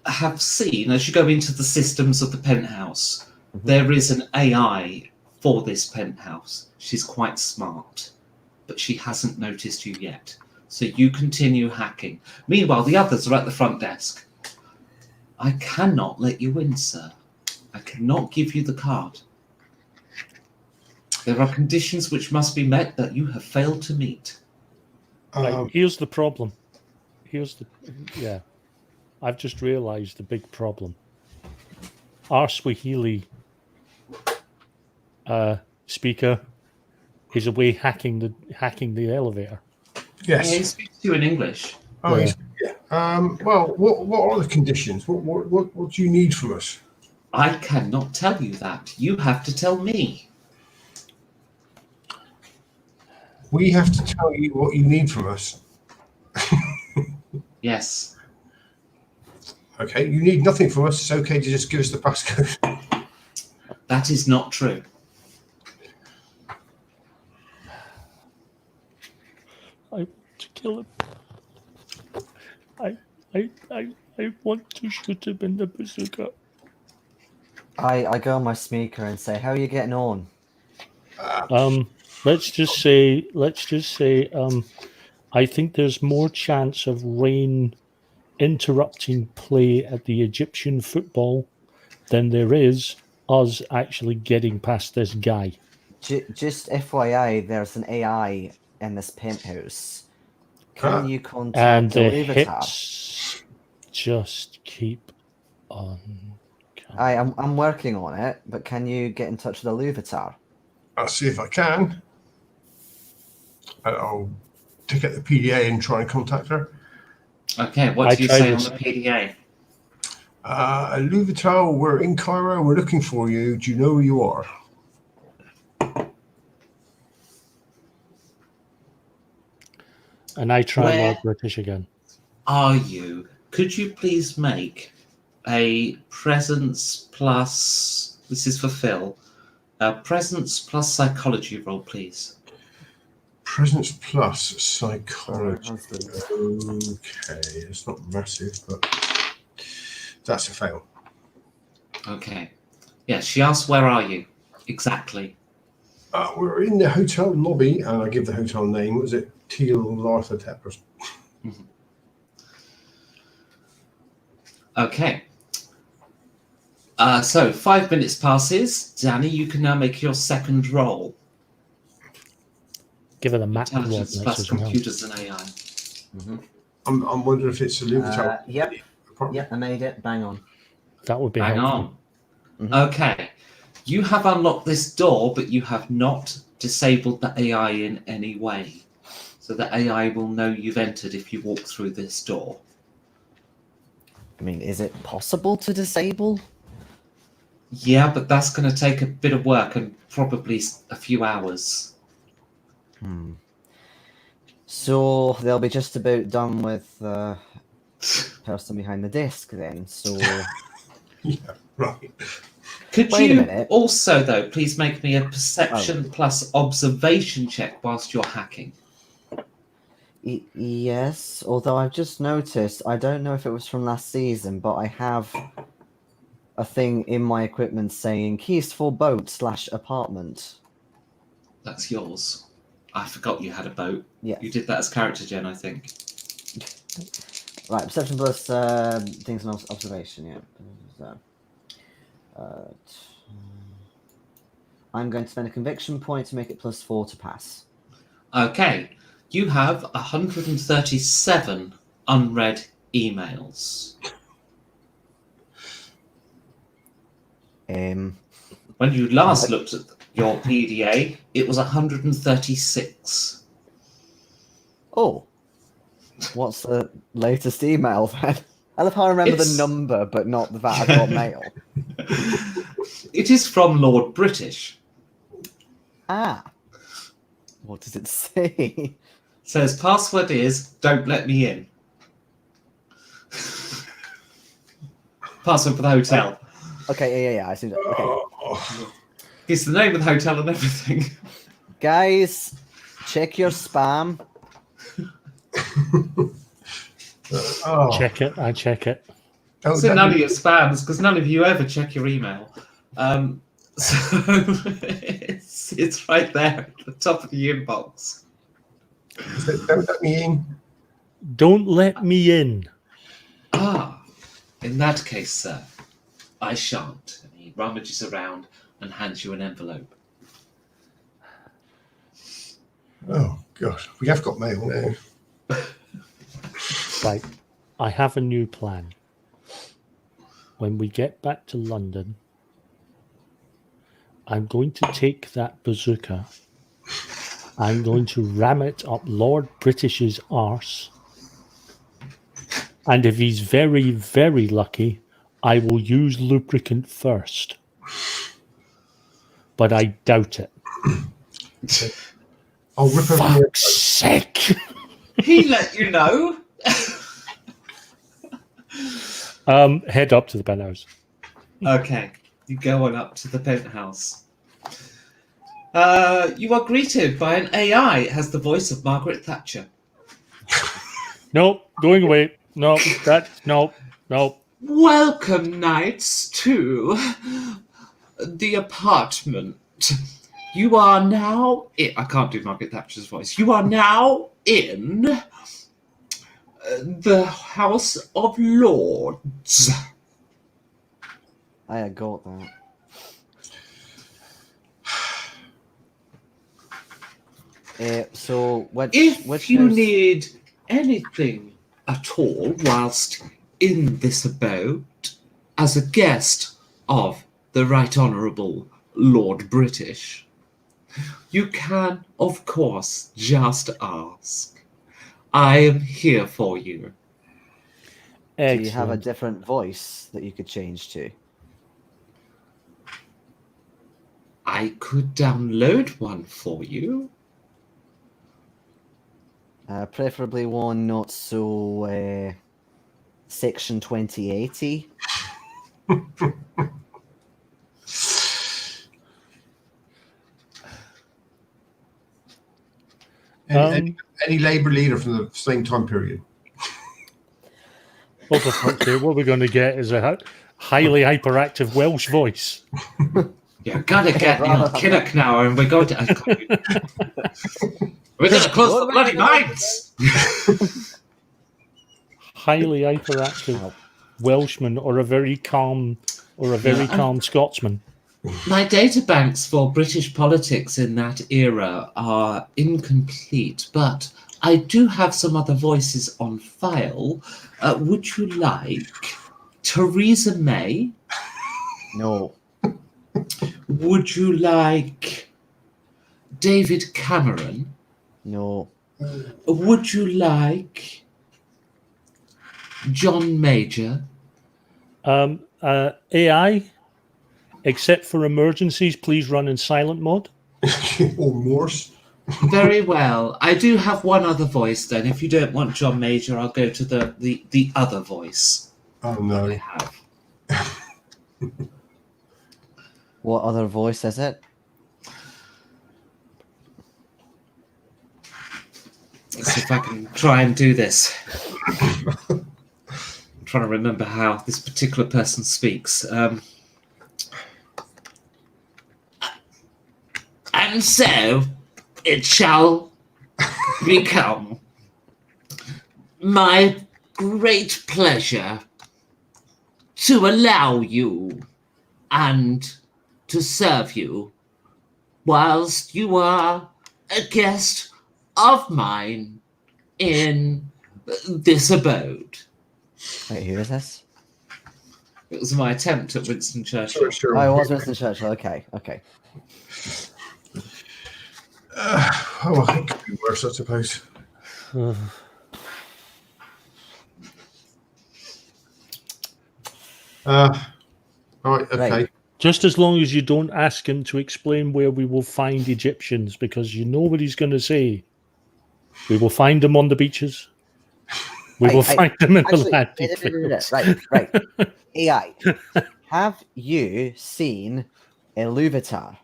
have seen, as you go into the systems of the penthouse, Mhm. there is an AI for this penthouse. She's quite smart, but she hasn't noticed you yet. So you continue hacking. Meanwhile, the others are at the front desk. I cannot let you in, sir. I cannot give you the card. There are conditions which must be met that you have failed to meet. Right, here's the problem. I've just realised the big problem. Our Swahili speaker is away hacking the elevator. Yeah, he Yes. speaks to you in English. Oh, Yeah. yeah. Well, what are the conditions? What do you need from us? I cannot tell you that. You have to tell me. We have to tell you what you need from us. Yes. Okay, you need nothing from us. It's okay to just give us the passcode. That is not true. I want to kill him. I want to shoot him in the bazooka. I go on my speaker and say, "How are you getting on?" Let's just say, I think there's more chance of rain interrupting play at the Egyptian football than there is us actually getting past this guy. Just FYI, there's an AI in this penthouse. Can you And contact the Aluvitar? hits just keep on coming. I'm working on it, but can you get in touch with Aluvitar? I'll see if I can. I'll take out the PDA and try and contact her. Okay, what do you say on the PDA? Aluvitar, we're in Cairo. We're looking for you. Do you know where you are? And I try Where Lord British again. Are you? Could you please make a presence plus? This is for Phil. Presence plus psychology roll, please. Presence plus psychology. Husband. Okay, it's not massive, but that's a fail. Okay. Yeah, she asks, "Where are you?" Exactly. We're in the hotel lobby, and I give the hotel name. What was it? Teal Arthur Tepper. Okay. So 5 minutes passes. Danny, you can now make your second roll. Give her the map Intelligence plus coordinates as well. computers and AI. Mm-hmm. I'm wondering if it's Aluvitar. Yep, I made it. Bang on. That would be Hang helpful. on. Mhm. Okay. You have unlocked this door, but you have not disabled the AI in any way. So the AI will know you've entered if you walk through this door. I mean, is it possible to disable? Yeah, but that's going to take a bit of work and probably a few hours. So they'll be just about done with the person behind the desk then. So Yeah, right. Could Wait a you minute. also, though, please make me a perception plus observation check whilst you're hacking? yes, although I've just noticed, I don't know if it was from last season, but I have a thing in my equipment saying keys for boat / apartment. That's yours. I forgot you had a boat. Yes. You did that as character gen, I think. Right, perception plus things and observation, yeah. So, I'm going to spend a conviction point to make it +4 to pass. Okay. You have 137 unread emails. When you last looked at your PDA, it was 136. Oh, what's the latest email then? I love how I remember It's- the number, but not the fact I got mail. It is from Lord British. Ah, what does it say? Says password is "don't let me in." Password for the hotel. Okay, yeah, I see that. Okay, Oh, It's the name of the hotel and everything. guys, check your spam. oh. Check it. I check it. Oh, So that- none of your spams, because none of you ever check your email. So it's right there at the top of the inbox. Don't let me in. Don't let me in. Ah, in that case, sir, I shan't. And he rummages around and hands you an envelope. Oh, gosh. We have got mail now. Right. I have a new plan. When we get back to London, I'm going to take that bazooka. I'm going to ram it up Lord British's arse. And if he's very, very lucky, I will use lubricant first. But I doubt it. I'll rip open the Fuck's sake! He let you know. Head up to the penthouse. Okay, you go on up to the penthouse. You are greeted by an AI. It has the voice of Margaret Thatcher. Nope, going away. Nope, nope. Welcome, knights, to the apartment. You are now I can't do Margaret Thatcher's voice. You are now in the House of Lords. I got that. So, If you house- need anything at all whilst in this abode, as a guest of the Right Honourable Lord British, you can, of course, just ask. I am here for you. do you have a Excellent. different voice that you could change to? I could download one for you. Preferably one not so Section 2080. any Labour leader from the same time period. Oh, for fuck's sake, what we're going to get is a highly hyperactive Welsh voice. You're gonna get Neil Kinnock now, and we're going to close the bloody mines. Highly hyperactive Welshman or a very calm Scotsman. My databanks for British politics in that era are incomplete, but I do have some other voices on file. Would you like Theresa May? No. Would you like David Cameron? No. Would you like John Major? AI, except for emergencies, please run in silent mode. Or Morse. Very well. I do have one other voice then. If you don't want John Major, I'll go to the other voice Oh I no. have. What other voice is it? Let's see if I can try and do this. I'm trying to remember how this particular person speaks. And so it shall become my great pleasure to allow you and to serve you whilst you are a guest of mine in this abode. Wait, who is this? It was my attempt at Winston Churchill. Sure. Oh, it was Winston Churchill. Okay. Oh, it could be worse, I suppose. All right, okay. Right. Just as long as you don't ask him to explain where we will find Egyptians, because you know what he's going to say. We will find them on the beaches. We will find them in the landing fields. Right. AI, have you seen Aluvitar?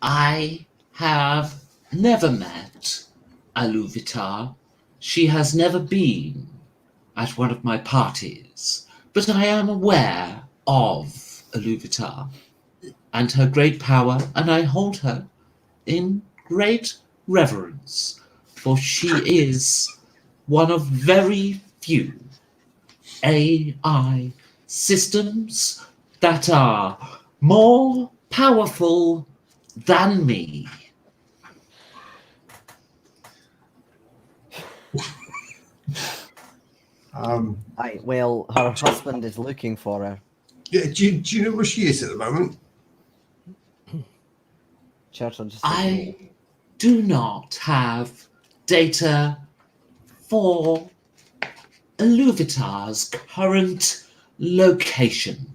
I have never met Aluvitar. She has never been at one of my parties, but I am aware of Aluvitar and her great power, and I hold her in great reverence, for she is one of very few AI systems that are more powerful than me. Well, her husband is looking for her. Yeah, do you know where she is at the moment? Churchill just I do not have data for Aluvitar's current location.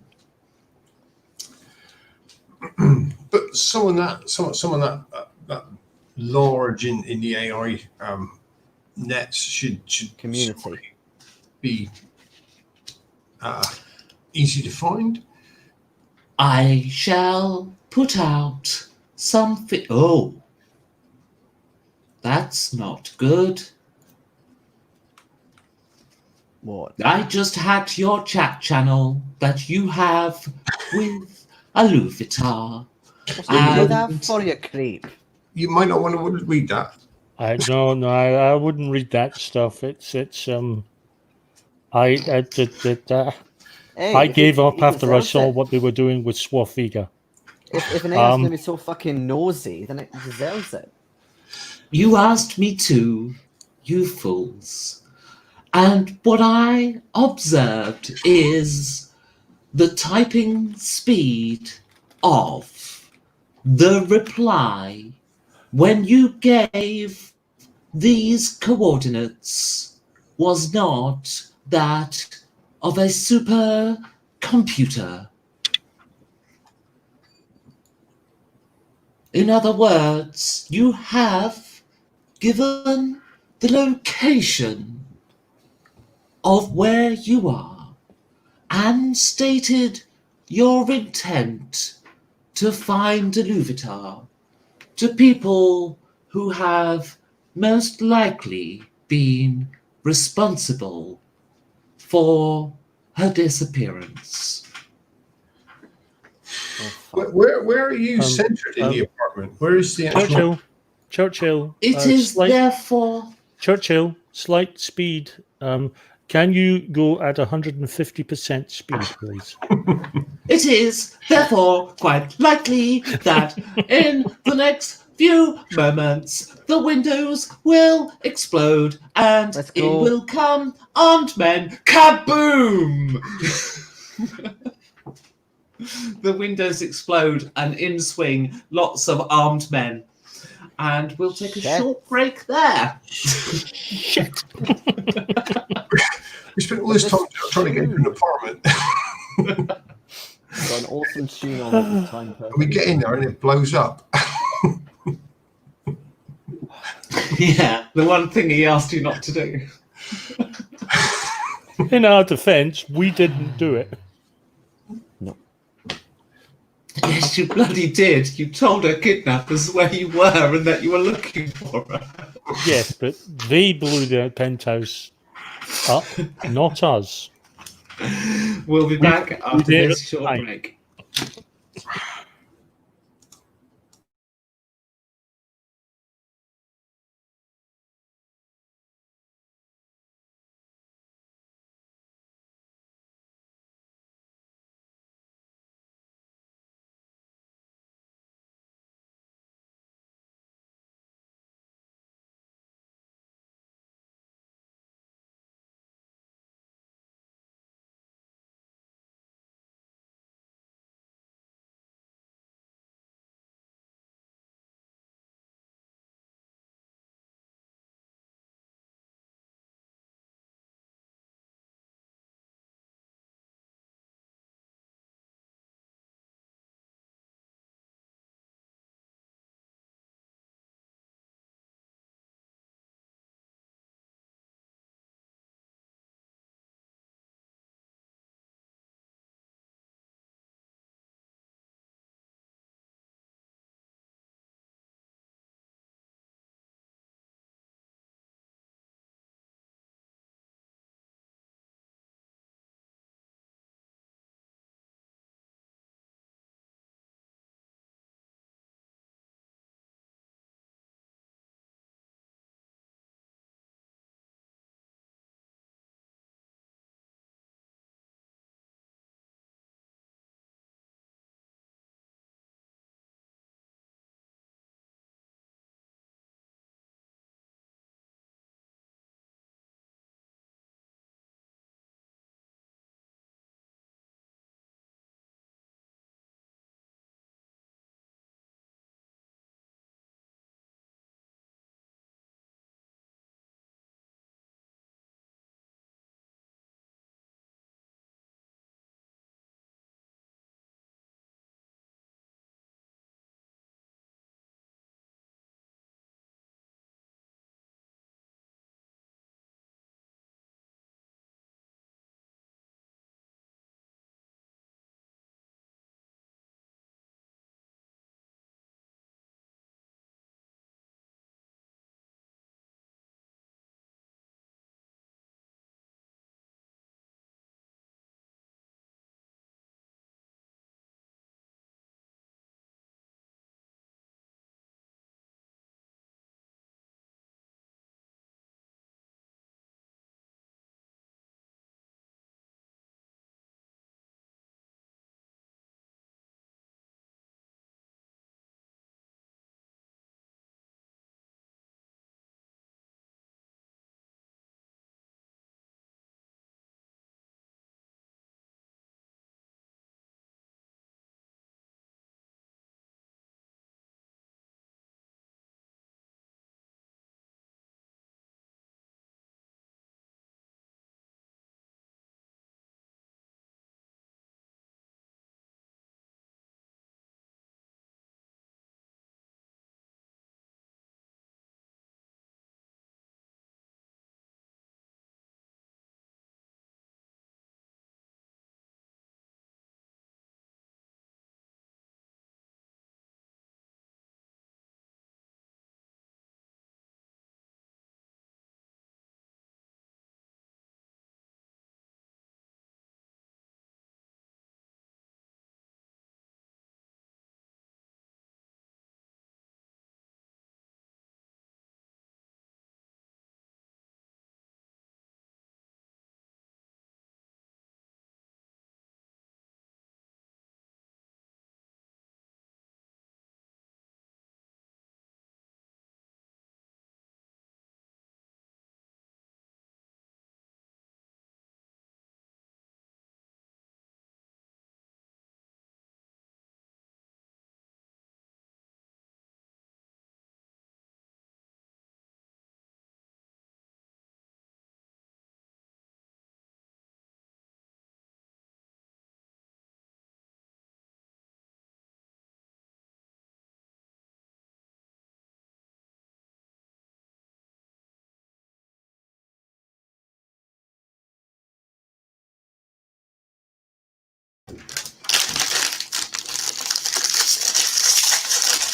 But someone that large in the AI nets should Community. be easy to find. I shall put out something. Oh, that's not good. What? I just hacked your chat channel that you have with Aluvitar. What's going to do that And for you, creep? You might not want to read that. No, I wouldn't read that stuff. Hey, I if he, gave up he after I deserves saw it. what they were doing with Swafiga. If an AI's going to be so fucking nosy, then it deserves it. you asked me to, you fools. And what I observed is the typing speed of the reply when you gave these coordinates was not that of a supercomputer. In other words, you have given the location of where you are and stated your intent to find Aluvitar to people who have most likely been responsible for her disappearance. Oh, fuck. Where are you centered in the apartment? Where is the actual? Churchill. It is therefore Churchill, slight speed. Can you go at 150% speed, please? It is therefore quite likely that in the next few moments the windows will explode and Let's in go. will come armed men. Kaboom! The windows explode and in swing lots of armed men. And we'll take a Shit. short break there. Shit. We spent all this time trying to get into an apartment. Got an awesome tune on at this time. We get in there and it blows up. Yeah, the one thing he asked you not to do. In our defense, we didn't do it. No. Yes, you bloody did. You told her kidnappers where you were and that you were looking for her. Yes, but they blew the penthouse up, not us. We'll be back after did this it short fine. break.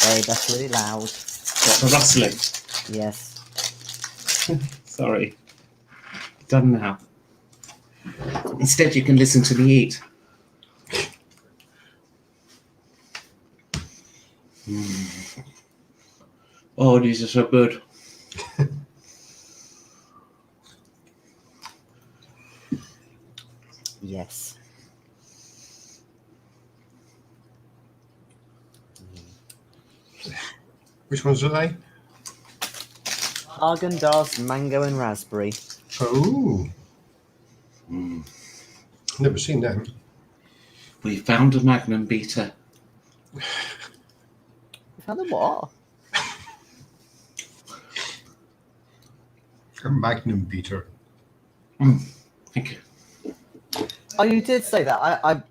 Hey, that's really loud. What, the rustling? Yes. Sorry. Done now. Instead, you can listen to me eat. Oh, these are so good. Yes. Which ones are they? Haagen-Dazs mango and raspberry. Oh. Never seen them. We found a Magnum beater. You found them what? A Magnum beater. Thank you. Oh, you did say that. I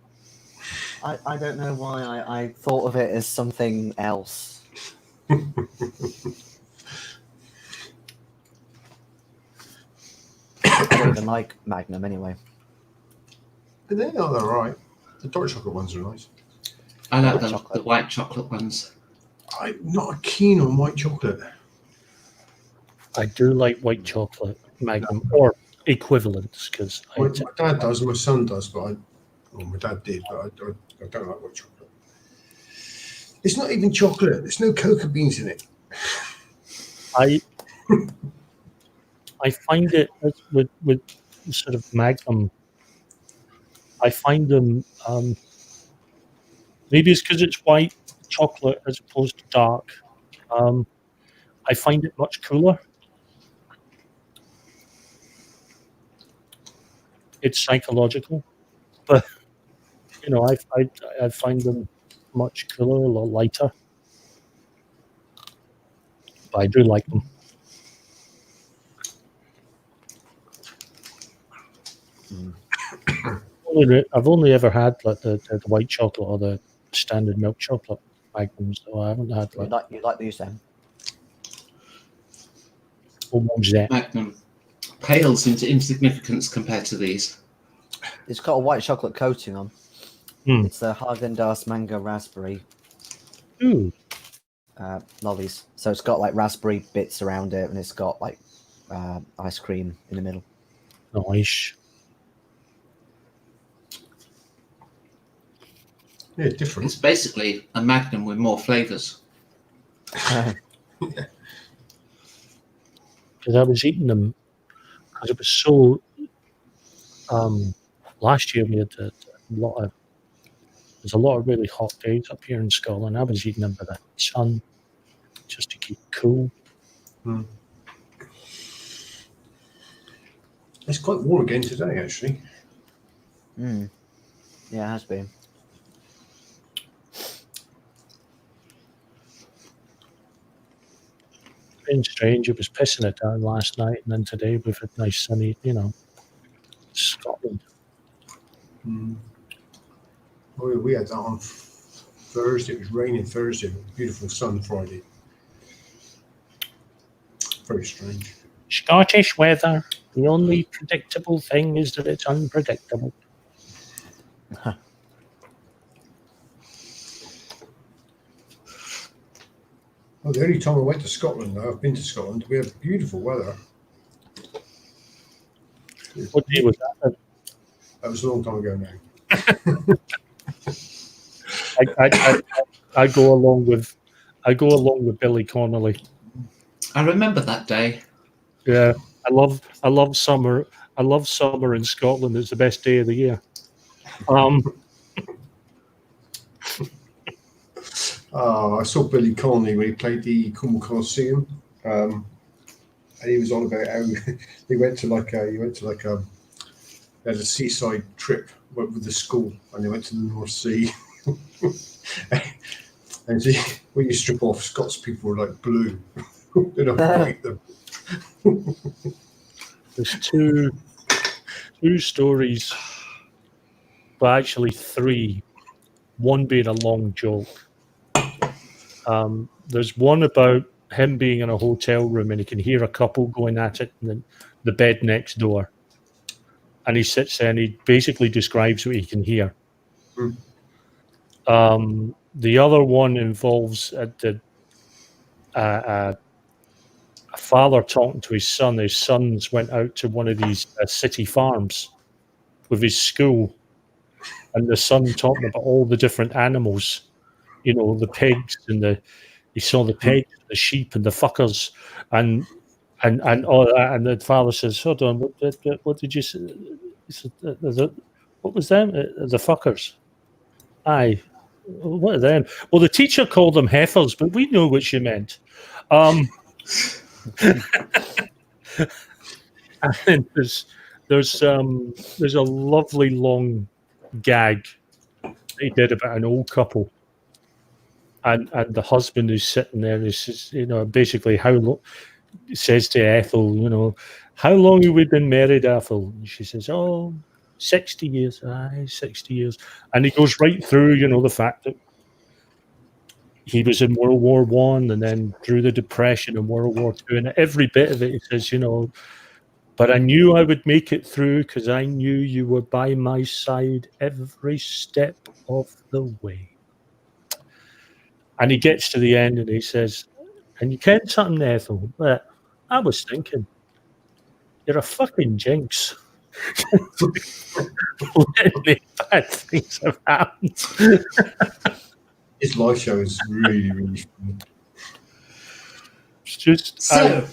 don't know why I thought of it as something else. I don't even like Magnum anyway. But they are alright. The dark chocolate ones are nice. I like White the chocolate. white chocolate ones. I'm not keen on white chocolate. I do like white chocolate Magnum or equivalents because My dad does, my son does, but my dad did, but I don't like white chocolate. It's not even chocolate. There's no cocoa beans in it. I find it with sort of Magnum. I find them maybe it's because it's white chocolate as opposed to dark. I find it much cooler. It's psychological, but you know, I find them much cooler, a lot lighter. But I do like them. I've only ever had like the white chocolate or the standard milk chocolate Magnums, so I haven't had like You like these then? almost that. Magnum pales into insignificance compared to these. It's got a white chocolate coating on. Hmm. It's the Haagen-Dazs mango raspberry Ooh, lollies. So it's got like raspberry bits around it, and it's got like ice cream in the middle. nice. Yeah, different. It's basically a Magnum with more flavours. Because I was eating them because it was so. Last year we had there's a lot of really hot days up here in Scotland. I was eating them by the sun just to keep cool. It's quite warm again today, actually. Yeah, it has been. Been strange. It was pissing it down last night, and then today we've had nice sunny, Scotland. Oh, we had that on Thursday. It was raining Thursday. Beautiful sun Friday. Very strange. Scottish weather. The only predictable thing is that it's unpredictable. Well, the only time I went to Scotland, now I've been to Scotland, we had beautiful weather. What day was that? That was a long time ago now. I go along with Billy Connolly. I remember that day. Yeah, I love summer. I love summer in Scotland. It's the best day of the year. I saw Billy Connolly when he played the Cornwall Coliseum, and he was on about how he went to a seaside trip with the school, and they went to the North Sea. And when you strip off, Scots people are like blue. They don't like them. There's two stories, but actually three. One being a long joke. There's one about him being in a hotel room and he can hear a couple going at it in the bed next door. And he sits there and he basically describes what he can hear. The other one involves a father talking to his son. His sons went out to one of these city farms with his school, and the son talking about all the different animals, the pigs and he saw the pigs, the sheep, and the fuckers, and all that. And the father says, "Hold on, what did you say?" He said, "What was them? The fuckers." Aye. What are them? Well, the teacher called them heifers, but we know what she meant. And then there's a lovely long gag he did about an old couple, and the husband who's sitting there. He says, basically he says to Ethel, how long have we been married, Ethel? And she says, 60 years. Aye, 60 years. And he goes right through, the fact that he was in World War One and then through the Depression and World War Two, and every bit of it, he says, but I knew I would make it through because I knew you were by my side every step of the way. And he gets to the end and he says, and you can't something, Ethel, but I was thinking, you're a fucking jinx. Many bad things have happened. His live show is really, really fun. It's just sorry,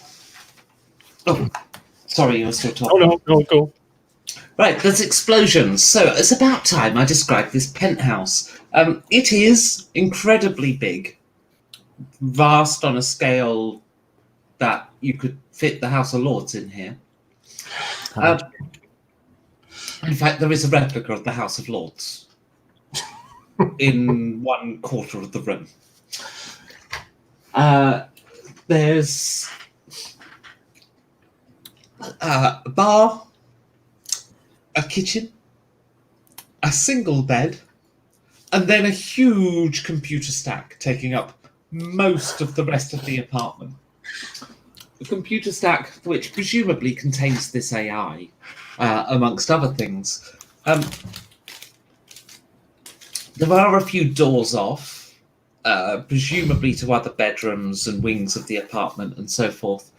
you were still talking. No, go. Right, there's explosions. So it's about time I described this penthouse. It is incredibly big, vast on a scale that you could fit the House of Lords in here. In fact, there is a replica of the House of Lords in one quarter of the room. There's a bar, a kitchen, a single bed, and then a huge computer stack taking up most of the rest of the apartment. The computer stack, which presumably contains this AI, amongst other things. There are a few doors off, presumably to other bedrooms and wings of the apartment and so forth,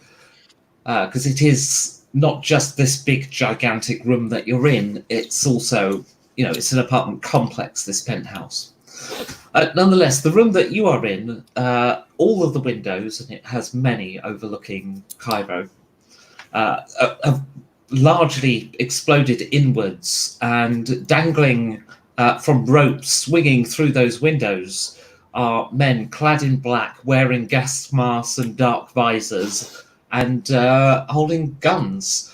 because it is not just this big, gigantic room that you're in, it's also, it's an apartment complex, this penthouse. Nonetheless, the room that you are in, all of the windows, and it has many overlooking Cairo, have largely exploded inwards, and dangling from ropes swinging through those windows are men clad in black, wearing gas masks and dark visors, and holding guns,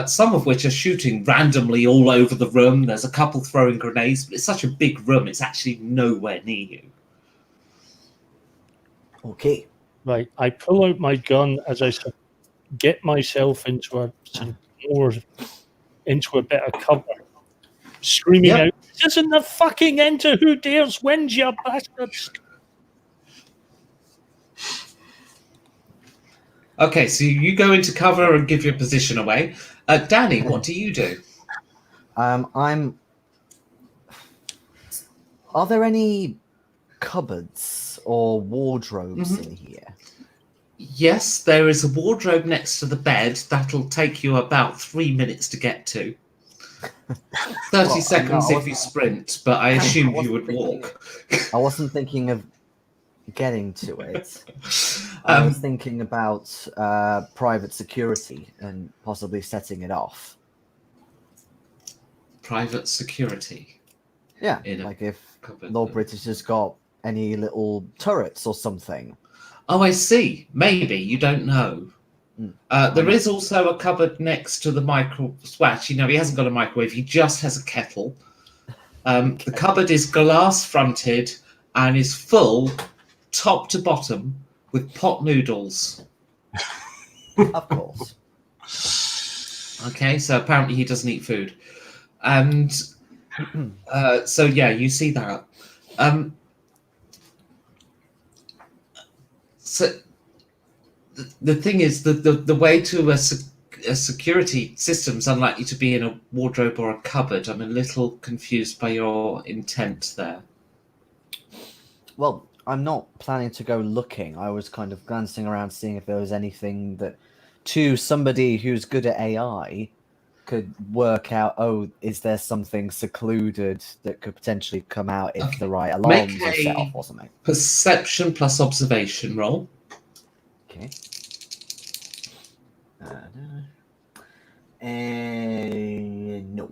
some of which are shooting randomly all over the room. There's a couple throwing grenades, but it's such a big room, it's actually nowhere near you. Okay. Right, I pull out my gun as I get myself into a bit of cover, screaming out, "This isn't the fucking Enter Who Dares Wins, you bastards!" Okay, so you go into cover and give your position away. Danny, what do you do? Are there any cupboards or wardrobes in here? Yes, there is a wardrobe next to the bed. That'll take you about 3 minutes to get to. 30 seconds if you sprint, but I assumed you would walk. I wasn't thinking of getting to it. I was thinking about private security and possibly setting it off. Private security? Yeah, like if Lord British has got any little turrets or something. Oh, I see. Maybe. You don't know. There is also a cupboard next to the swatch. He hasn't got a microwave. He just has a kettle. The cupboard is glass-fronted and is full, top to bottom, with pot noodles. Of course. Okay, so apparently he doesn't eat food. And so, yeah, you see that. So the thing is, the way to a security system is unlikely to be in a wardrobe or a cupboard. I'm a little confused by your intent there. Well, I'm not planning to go looking. I was kind of glancing around, seeing if there was anything that, to somebody who's good at AI, could work out. Oh, is there something secluded that could potentially come out if Okay. the right alarms Make are set a- off or something? Perception plus observation roll. Okay. No.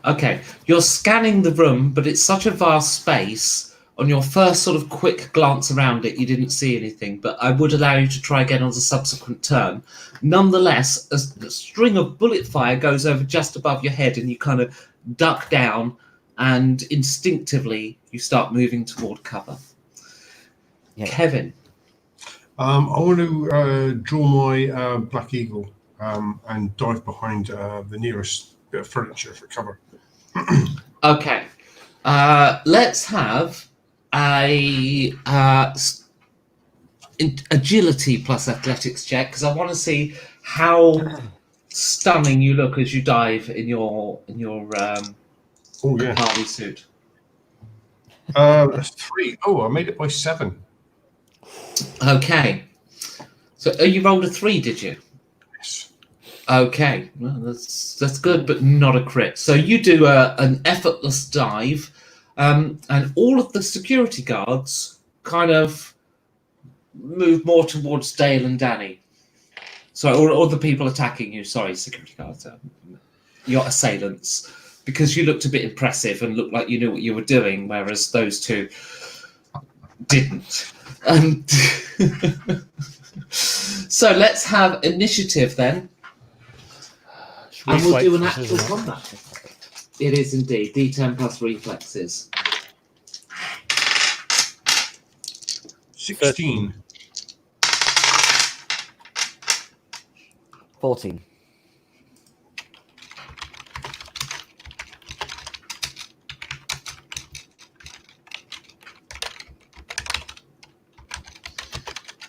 Okay, you're scanning the room, but it's such a vast space. On your first sort of quick glance around it, you didn't see anything, but I would allow you to try again on the subsequent turn. Nonetheless, a string of bullet fire goes over just above your head, and you kind of duck down, and instinctively you start moving toward cover. Yeah. Kevin. I want to draw my Black Eagle and dive behind the nearest bit of furniture for cover. Okay, let's have a agility plus athletics check because I want to see how stunning you look as you dive in your Oh yeah, party suit. 3. Oh, I made it by 7. Okay, so you rolled a 3, did you? Yes. Okay, well, that's good, but not a crit. So you do an effortless dive, and all of the security guards kind of move more towards Dale and Danny. So all the people attacking you, sorry, security guards, your assailants, because you looked a bit impressive and looked like you knew what you were doing, whereas those two didn't. So let's have initiative then. And we'll do an actual combat. It is indeed. D10 plus reflexes. 16. 14.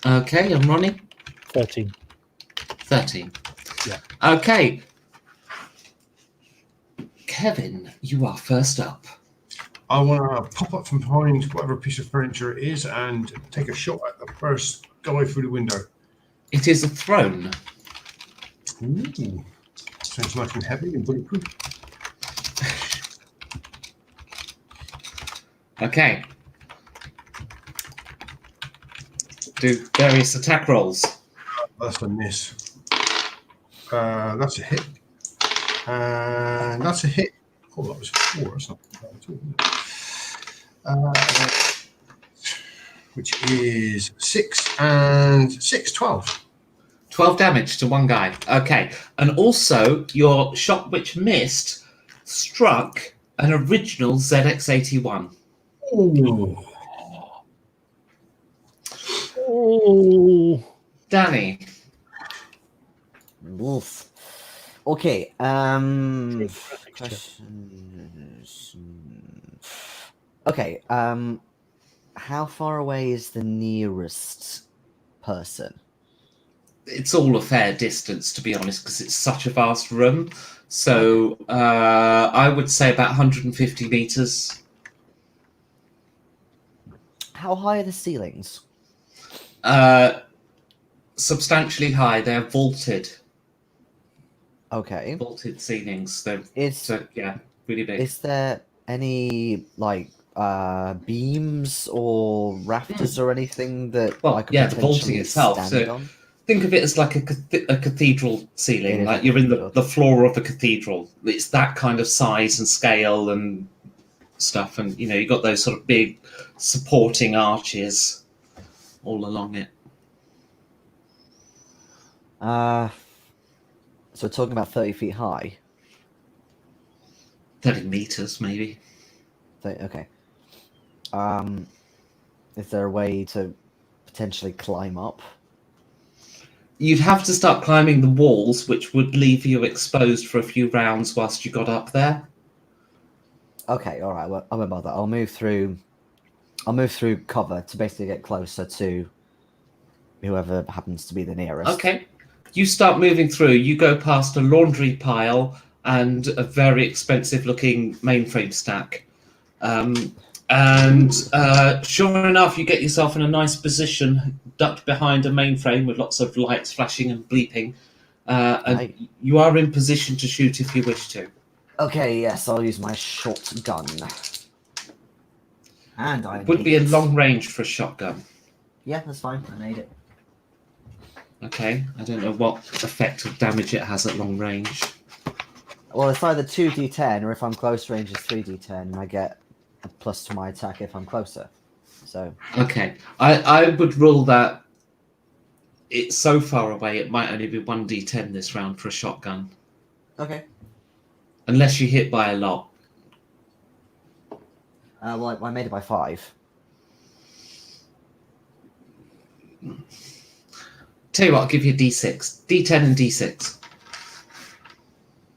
Okay, I'm Ronnie. 13. 13. Yeah. Okay. Kevin, you are first up. I want to pop up from behind whatever piece of furniture it is and take a shot at the first guy through the window. It is a throne. Ooh. Sounds nice and heavy and bulletproof. Okay. Do various attack rolls. That's a miss. That's a hit. And that's a hit. Oh, that was 4. That's not bad at all. Which is 6 and 6, 12. 12 damage to one guy. Okay. And also, your shot which missed struck an original ZX81. Ooh. Oh. Danny. Wolf. Okay. Question. Okay. How far away is the nearest person? It's all a fair distance, to be honest, because it's such a vast room. So I would say about 150 meters. How high are the ceilings? Substantially high. They're vaulted. Okay. Vaulted ceilings. They're yeah, really big. Is there any beams or rafters or anything that Well, I could yeah, the vaulting potentially itself. stand So on? think of it as like a cathedral It ceiling, is like a you're in cathedral. the floor of a cathedral. It's that kind of size and scale and stuff, and you got those sort of big supporting arches all along it. So we're talking about 30 feet high. 30 meters, maybe. Okay. Is there a way to potentially climb up? You'd have to start climbing the walls, which would leave you exposed for a few rounds whilst you got up there. Okay, all right. Well, I won't bother. I'll move through cover to basically get closer to whoever happens to be the nearest. Okay. You start moving through. You go past a laundry pile and a very expensive-looking mainframe stack. And sure enough, you get yourself in a nice position, ducked behind a mainframe with lots of lights flashing and bleeping. And Right. you are in position to shoot if you wish to. Okay, yes, I'll use my shotgun. And I It would be a need it. long range for a shotgun. Yeah, that's fine. I made it. Okay, I don't know what effect of damage it has at long range. Well, it's either 2d10, or if I'm close range, it's 3d10, and I get a plus to my attack if I'm closer. So, Okay, I would rule that it's so far away it might only be 1d10 this round for a shotgun. okay. Unless you hit by a lot. Well, I made it by 5. Tell you what, I'll give you a d6. d10 and d6.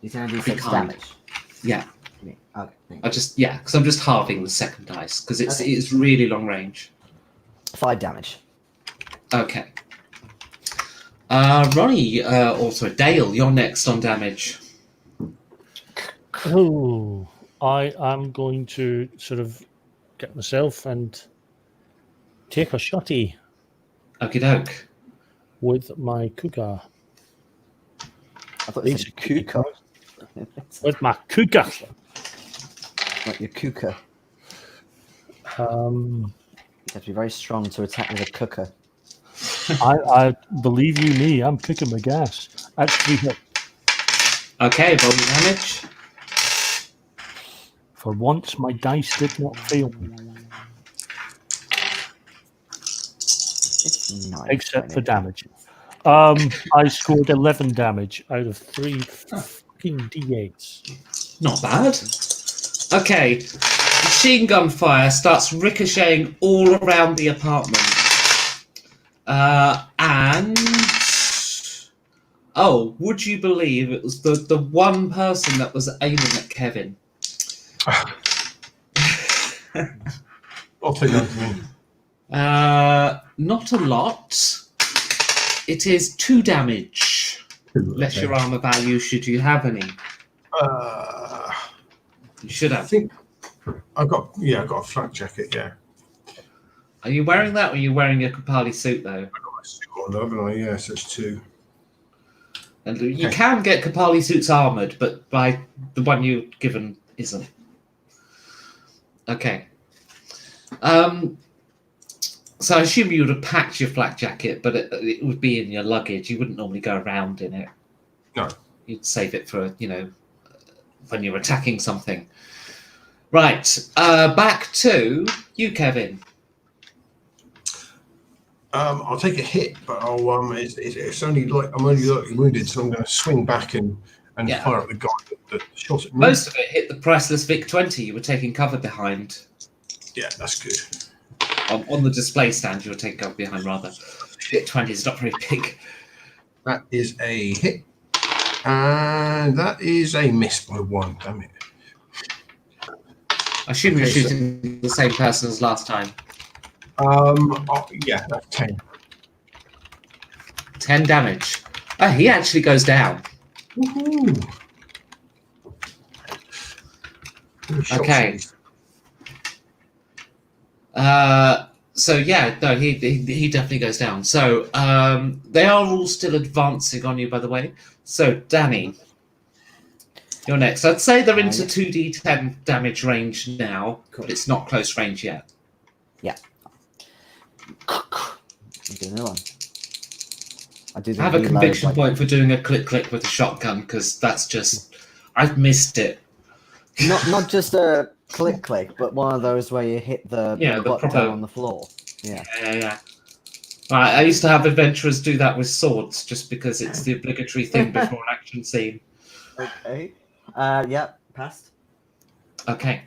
D10 and Be D6 kind. damage. Yeah, Okay, thank I just because I'm just halving the second dice because Okay. it's really long range. you. 5 damage. Okay. Ronnie, also Dale, you're next on damage. Oh, I am going to sort of get myself and take a shotty Okie doke. with my cougar. I thought it was a Basically, kuka. With my cougar. Like your kuka. Um, You have to be very strong to attack with a cooker. I believe you me, I'm kicking my gas. That's 3 hits. Okay, roll your damage. For once, my dice did not fail me, It's 9. except for damage. I scored 11 damage out of 3 fucking d8s. Not bad. Okay, machine gun fire starts ricocheting all around the apartment. And would you believe it was the one person that was aiming at Kevin? I'll take that to me. Not a lot. It is 2 damage. Less your armor value, should you have any. You should I have. think I've got a flak jacket. Yeah, Are you wearing that, or are you wearing a Kapali suit though? I've got my suit on, haven't I? Yeah, so it's 2. And you Okay. can get Kapali suits armored, but by the one you're given isn't. Okay. So I assume you would have packed your flak jacket, but it would be in your luggage. You wouldn't normally go around in it. No. You'd save it for, when you're attacking something. Right. Back to you, Kevin. I'll take a hit, but it's only like I'm only lightly wounded, so I'm going to swing back and Yeah. fire at the guy that shot at me. Most of it hit the priceless VIC-20 you were taking cover behind. Yeah, that's good. On the display stand you were taking cover behind, rather. VIC-20 is not very big. That is a hit, and that is a miss by 1. Damn it. I assume you're Okay, so- shooting the same person as last time. Yeah, that's 10. 10 damage. Oh, he actually goes down. Woohoo! Okay. So yeah, no, he definitely goes down. So they are all still advancing on you, by the way. So Danny, you're next. I'd say they're into 2d10 damage range now, but it's not close range yet. I'll do another one. I do the I have a reload, conviction like- point for doing a click with a shotgun because that's just I've missed it. Not just a click, but one of those where you hit the Yeah, the butt proper- down on the floor. Yeah. Yeah. Right, I used to have adventurers do that with swords just because it's the obligatory thing before an action scene. Okay. Yeah, passed. Okay.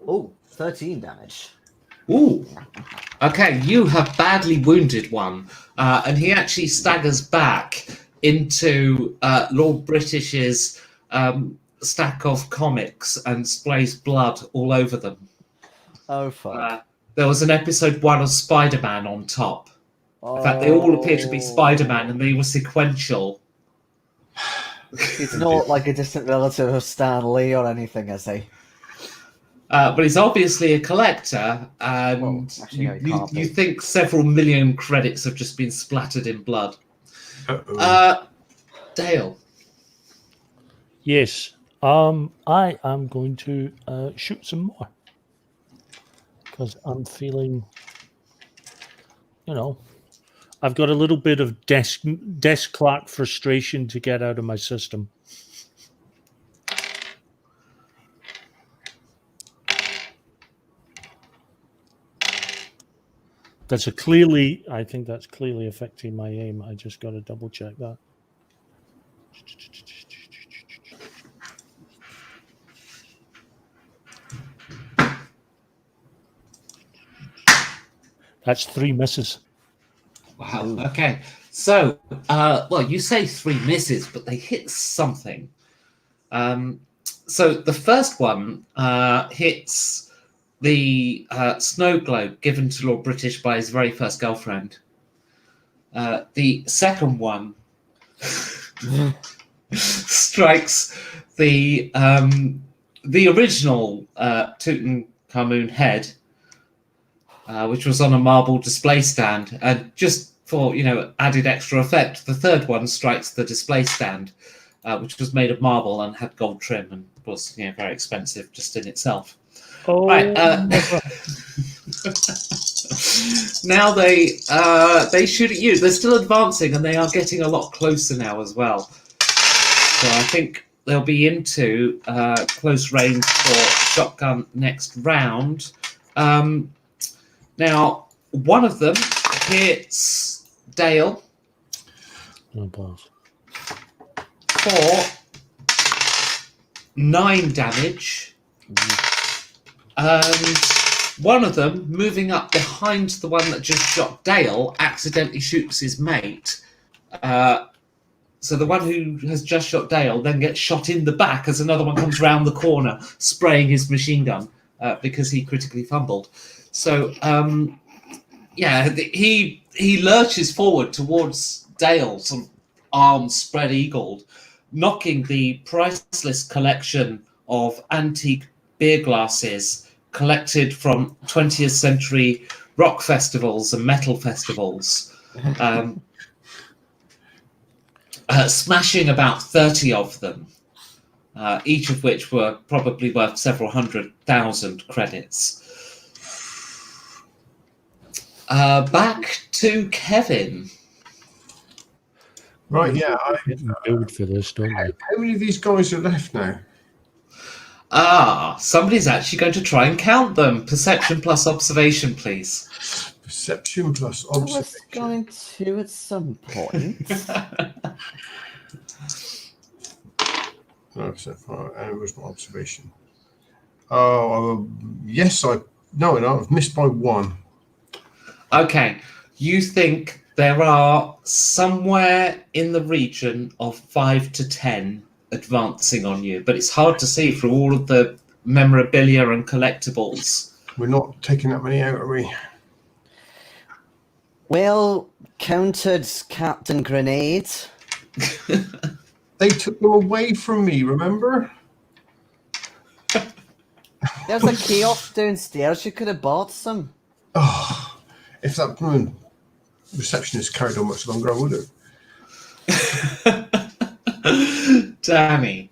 Oh, 13 damage. Ooh. Okay, you have badly wounded one, and he actually staggers back into Lord British's stack of comics and sprays blood all over them. Oh, fuck. There was an episode 1 of Spider-Man on top. In fact, they all appear to be Spider-Man, and they were sequential. He's not like a distant relative of Stan Lee or anything, is he? But he's obviously a collector, and Well, actually, no, he can't you be. think several million credits have just been splattered in blood. Uh-oh. Dale. Yes. I am going to shoot some more because I'm feeling, I've got a little bit of desk clerk frustration to get out of my system. I think that's clearly affecting my aim. I just got to double check that. That's 3 misses. Wow. Ooh. Okay. So, well, you say 3 misses, but they hit something. So the first one hits the snow globe given to Lord British by his very first girlfriend. The second one strikes the original Tutankhamun head, which was on a marble display stand, and just for added extra effect, the third one strikes the display stand, which was made of marble and had gold trim and was very expensive just in itself. Oh, Right. Now they shoot at you. They're still advancing, and they are getting a lot closer now as well. So I think they'll be into close range for shotgun next round. Now, one of them hits Dale no balls. for 9 damage. And one of them, moving up behind the one that just shot Dale, accidentally shoots his mate. So the one who has just shot Dale then gets shot in the back as another one comes round the corner, spraying his machine gun because he critically fumbled. So, he lurches forward towards Dale, some arms spread eagled, knocking the priceless collection of antique beer glasses collected from 20th century rock festivals and metal festivals, smashing about 30 of them, each of which were probably worth several 100,000 credits. Back to Kevin. Right, yeah. Build for this, don't we? How many of these guys are left now? Somebody's actually going to try and count them. Perception plus observation, please. Perception plus I was observation. going to at some point. No, so far, and it was my observation. Oh, yes, I've missed by 1. Okay, you think there are somewhere in the region of 5 to 10 advancing on you, but it's hard to see through all of the memorabilia and collectibles. We're not taking that many out, are we? Well, counted Captain Grenade. They took them away from me, remember? There's a kiosk downstairs. You could have bought some. Oh, if that receptionist carried on much longer, I would have. Danny.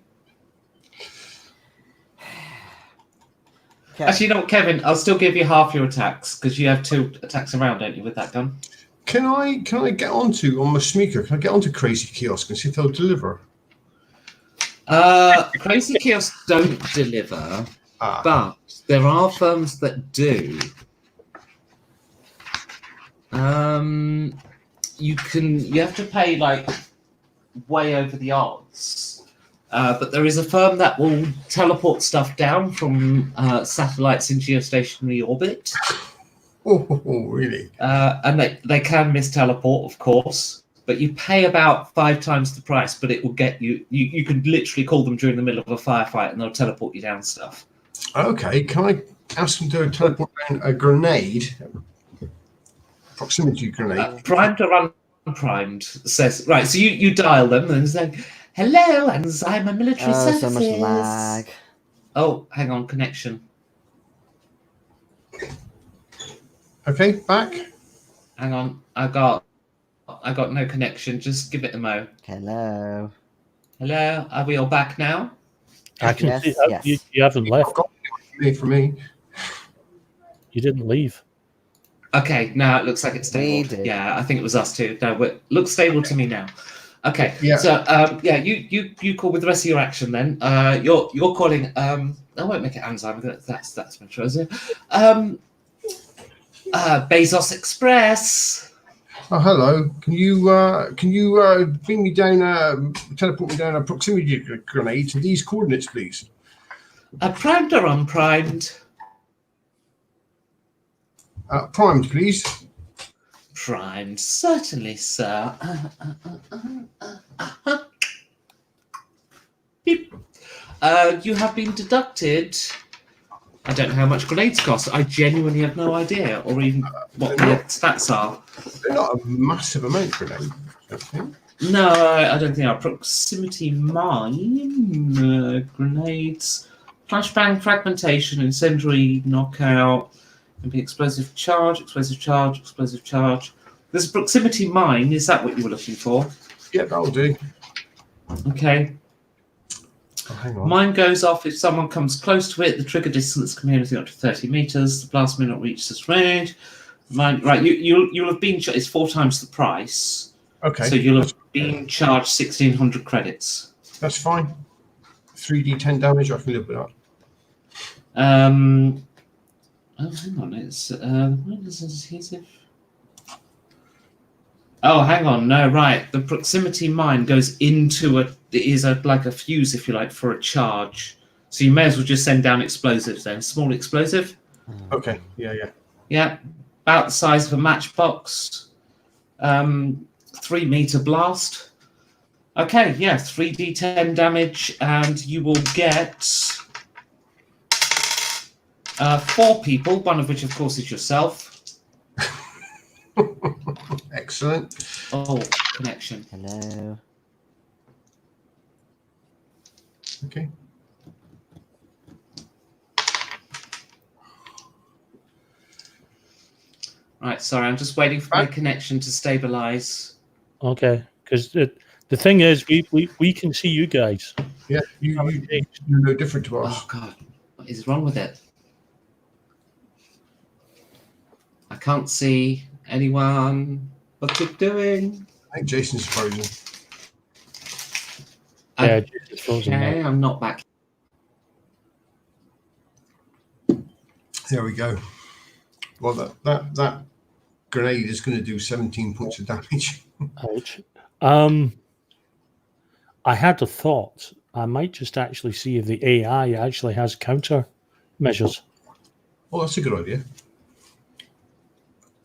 Okay. Actually, you know what, Kevin? I'll still give you half your attacks because you have 2 attacks around, don't you, with that gun? Can I get onto, on my sneaker, can I get onto Crazy Kiosk and see if they'll deliver? Crazy kiosks don't deliver, Ah, but there are firms that do. You have to pay like way over the odds, but there is a firm that will teleport stuff down from satellites in geostationary orbit. oh, really? And they can miss teleport, of course, but you pay about 5 times the price, but it will get you. You can literally call them during the middle of a firefight and they'll teleport you down stuff. Okay, can I ask them to teleport down a grenade? Proximity grenade. Primed or unprimed says, right, so you dial them and it's like, hello, Enzyme Military So Services. much lag. Oh, hang on, connection. Okay, back. Hang on, I got no connection. Just give it a mo. Hello. Hello, are we all back now? I can Yes, see yes. you haven't left. For me. You didn't leave. Okay, now it looks like it's We stable. did. Yeah, I think it was us too. No, it looks stable to me now. Okay, Yeah. so you call with the rest of your action then. You're calling. I won't make it Alzheimer. That's my choice. Bezos Express. Oh, hello. Can you bring me down, teleport me down a proximity grenade to these coordinates, please? Primed or unprimed? Primed, please. Primed, certainly, sir. Beep. You have been deducted. I don't know how much grenades cost. I genuinely have no idea, or even what the stats are. They're not a massive amount grenade, I don't think. No, I don't think our proximity mine grenades, flashbang, fragmentation, incendiary, knockout, can be explosive charge, explosive charge, explosive charge. There's a proximity mine. Is that what you were looking for? Yeah, that'll do. Okay. Oh, hang on. Mine goes off if someone comes close to it. The trigger distance can be anything up to 30 meters. The blast may not reach this range. Mine, right, you'll have been. It's 4 times the price. Okay. So you'll have been charged 1,600 credits. That's fine. 3d10 damage. I can live with that. Oh, hang on. It's what is this adhesive? Oh, hang on. No, right. The proximity mine goes into like a fuse, if you like, for a charge. So you may as well just send down explosives then. Small explosive. Okay. Yeah, yeah. Yeah, about the size of a matchbox. 3-meter blast. Okay, yeah, 3d10 damage, and you will get 4 people, one of which, of course, is yourself. Excellent. Oh, connection. Hello. Okay. Right, sorry, I'm just waiting for my connection to stabilize. Okay, because the thing is, we can see you guys. Yeah, you're no different to us. Oh, God, what is wrong with it? I can't see anyone. What's it doing? I think Jason's frozen. Yeah, it's frozen now. Okay, I'm not back. There we go. Well, that grenade is going to do 17 points of damage. Ouch. I had a thought. I might just actually see if the AI actually has counter measures. Oh, that's a good idea.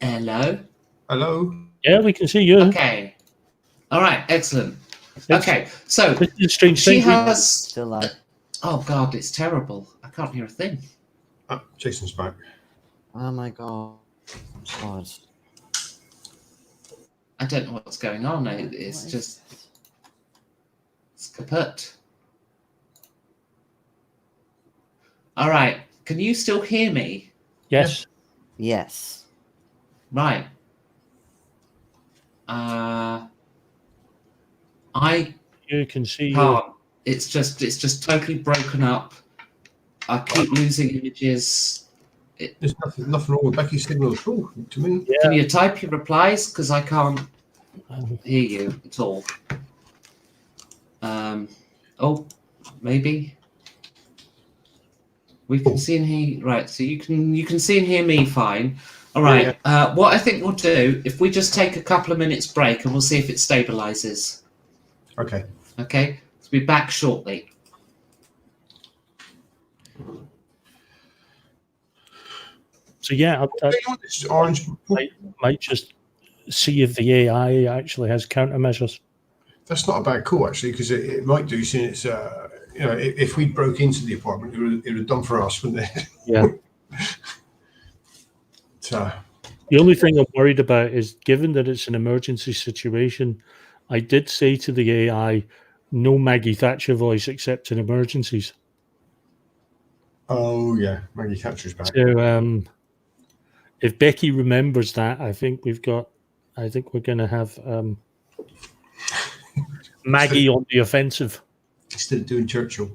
Hello? Hello? Yeah, we can see you. Okay. All right, excellent. Okay, so This is a strange she thing. has... Still alive. Oh, God, it's terrible. I can't hear a thing. Jason's back. Oh my god. God. I don't know what's going on. It's What just... It's kaput. All right, can you still hear me? Yes. Yes. Right. I You can see you. can't. It's just totally broken up. I keep losing images. There's nothing wrong with Becky's signal at all, to me. Yeah. Can you type your replies? Because I can't Um, hear you at all. Oh, maybe. We can see and hear. Right, so you can see and hear me fine. All right. What I think we'll do, if we just take a couple of minutes break, and we'll see if it stabilizes. Okay. Okay. So be back shortly. so yeah, I This is orange. might just see if the AI actually has countermeasures. That's not a bad call, actually, because it might do, since it's, if we broke into the apartment, it would have done for us, wouldn't it? Yeah. So, The only thing I'm worried about is, given that it's an emergency situation, I did say to the AI, no Maggie Thatcher voice except in emergencies. oh, yeah, Maggie Thatcher's back. So If Becky remembers that, I think we're going to have Maggie on the offensive. Instead of doing Churchill.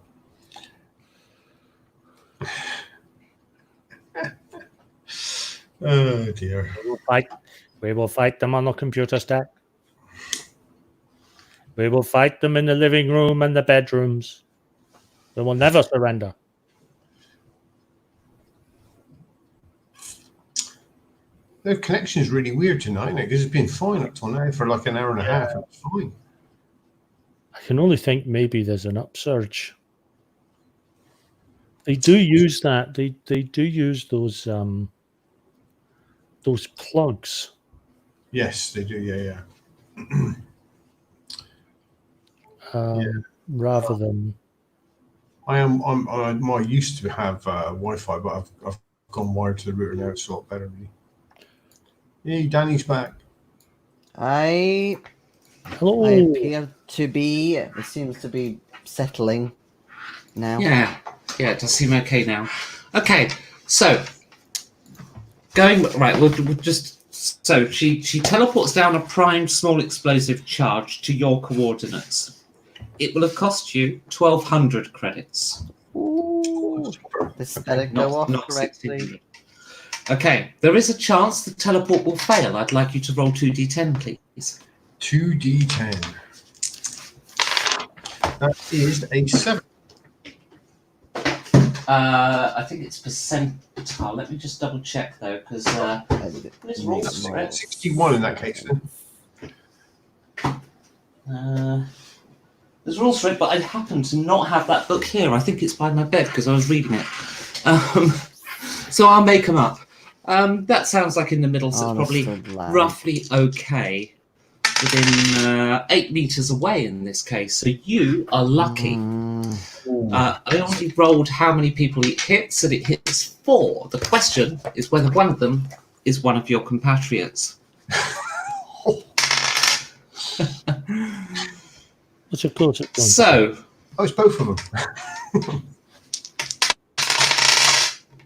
Oh dear. We will fight them on the computer stack. We will fight them in the living room and the bedrooms. We will never surrender. The connection is really weird tonight, because it's been fine up till now for like an hour and a half. It's fine. I can only think maybe there's an upsurge. They do use that. They do use those plugs. Yes, they do. Yeah. Rather than. I used to have Wi-Fi, but I've gone wired to the router now. It's a lot better, really. Hey, Danny's back. Hello. I appear to be. It seems to be settling now. Yeah, it does seem okay now. Okay, so going right. We'll just. So she teleports down a primed small explosive charge to your coordinates. It will have cost you 1,200 credits. Ooh, this better go off correctly. 1,600. Okay, there is a chance the teleport will fail. I'd like you to roll 2d10, please. 2d10. That is a 7. I think it's percentile. Let me just double check though, because there's rules for it. 61 in that case, then. There's rules for it, but I happen to not have that book here. I think it's by my bed because I was reading it. So I'll make them up. That sounds like in the middle, so it's probably roughly okay. Within 8 meters away in this case. So you are lucky. I already rolled how many people it hits, and it hits 4. The question is whether one of them is one of your compatriots. Which of course it's going So, it's both of them.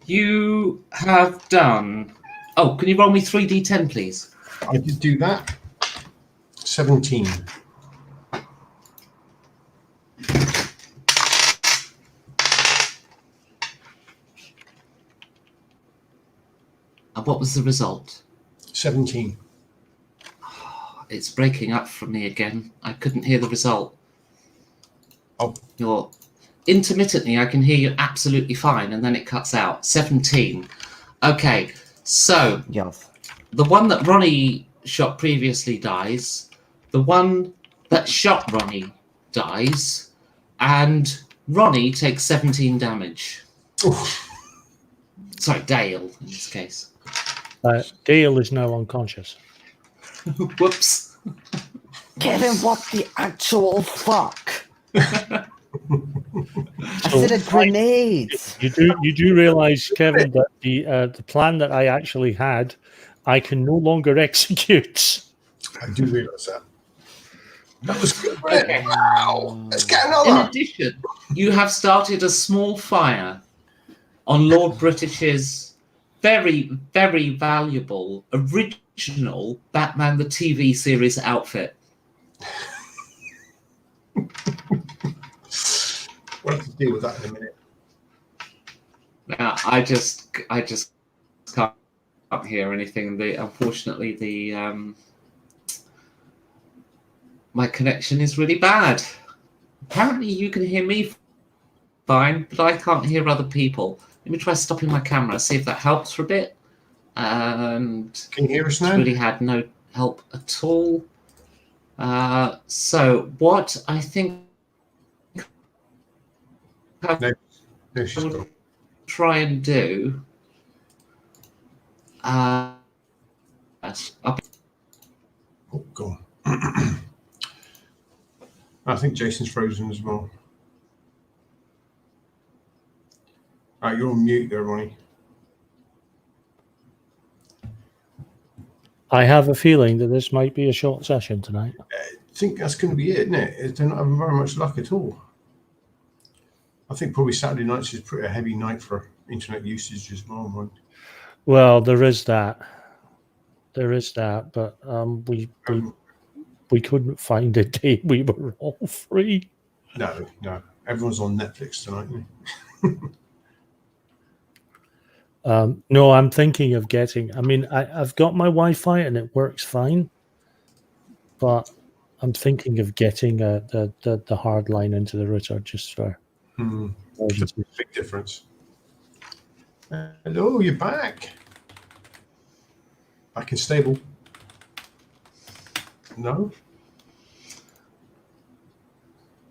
you have done. Oh, can you roll me 3d10, please? I did do that. 17. And what was the result? 17. It's breaking up for me again. I couldn't hear the result. Oh. You're intermittently, I can hear you absolutely fine, and then it cuts out. 17. Okay, so Yes. the one that Ronnie shot previously dies. The one that shot Ronnie dies, and Ronnie takes 17 damage. Oof. Sorry, Dale in this case. Dale is now unconscious. Whoops. Kevin, what the actual fuck? I said a grenade. You do realize, Kevin, that the plan that I actually had, I can no longer execute. I do realise that. That was good. Okay. Wow. Let's get another. In addition, you have started a small fire on Lord British's very, very valuable original Batman the TV series outfit. We'll have to deal with that in a minute. Now, I just can't hear anything. Unfortunately, my connection is really bad. Apparently, you can hear me fine, but I can't hear other people. Let me try stopping my camera, see if that helps for a bit. And can you hear us now? Really had no help at all. So what I think No, she's I will gone. try and do. Oh, God. I think Jason's frozen as well. You're on mute there, Ronnie. I have a feeling that this might be a short session tonight. I think that's going to be it, isn't it? They're not having very much luck at all. I think probably Saturday nights is pretty a heavy night for internet usage as well, right? Well, there is that. But we couldn't find a day we were all free. No. Everyone's on Netflix tonight. No, I'm thinking of getting. I mean, I've got my Wi-Fi and it works fine, but I'm thinking of getting the hard line into the router just for It's a big difference. Hello, you're back. Back in stable. No?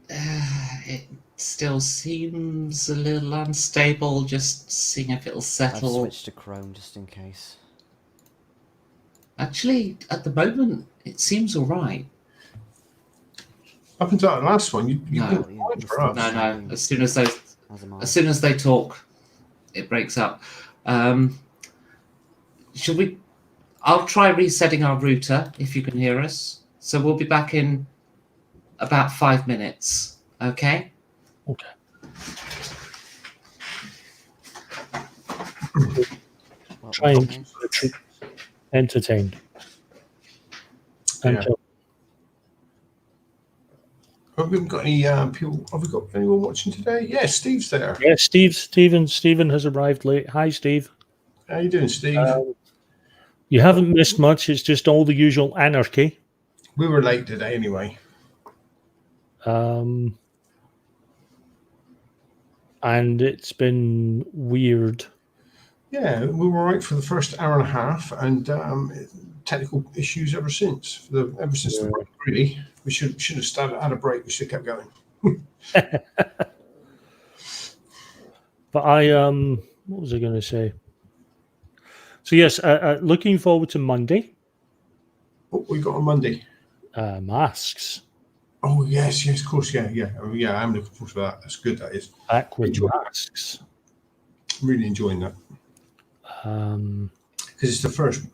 It still seems a little unstable, just seeing if it'll I've settle. switched to Chrome just in case. Actually, at the moment, it seems all right. Up until that last one, you've No. been fine for us. No. As soon as As soon as they talk, it breaks up. Should we? I'll try resetting our router if you can hear us. So we'll be back in about 5 minutes. Okay. Okay. Try and keep the troops entertained. Until Have we got any people? Have we got anyone watching today? Yeah, Steve's there. yeah, Stephen has arrived late. Hi, Steve. How you doing, Steve? You haven't missed much. It's just all the usual anarchy. We were late today anyway. And it's been weird. Yeah, we were all right for the first hour and a half, and technical issues ever since. Ever since the break, really. We should have started at a break. We should have kept going. But what was I going to say? So yes, looking forward to Monday. What we got on Monday? Masks. Oh yes, of course, yeah. I'm looking forward to that. That's good. That is. Back with Enjoy masks. Really enjoying that because it's the first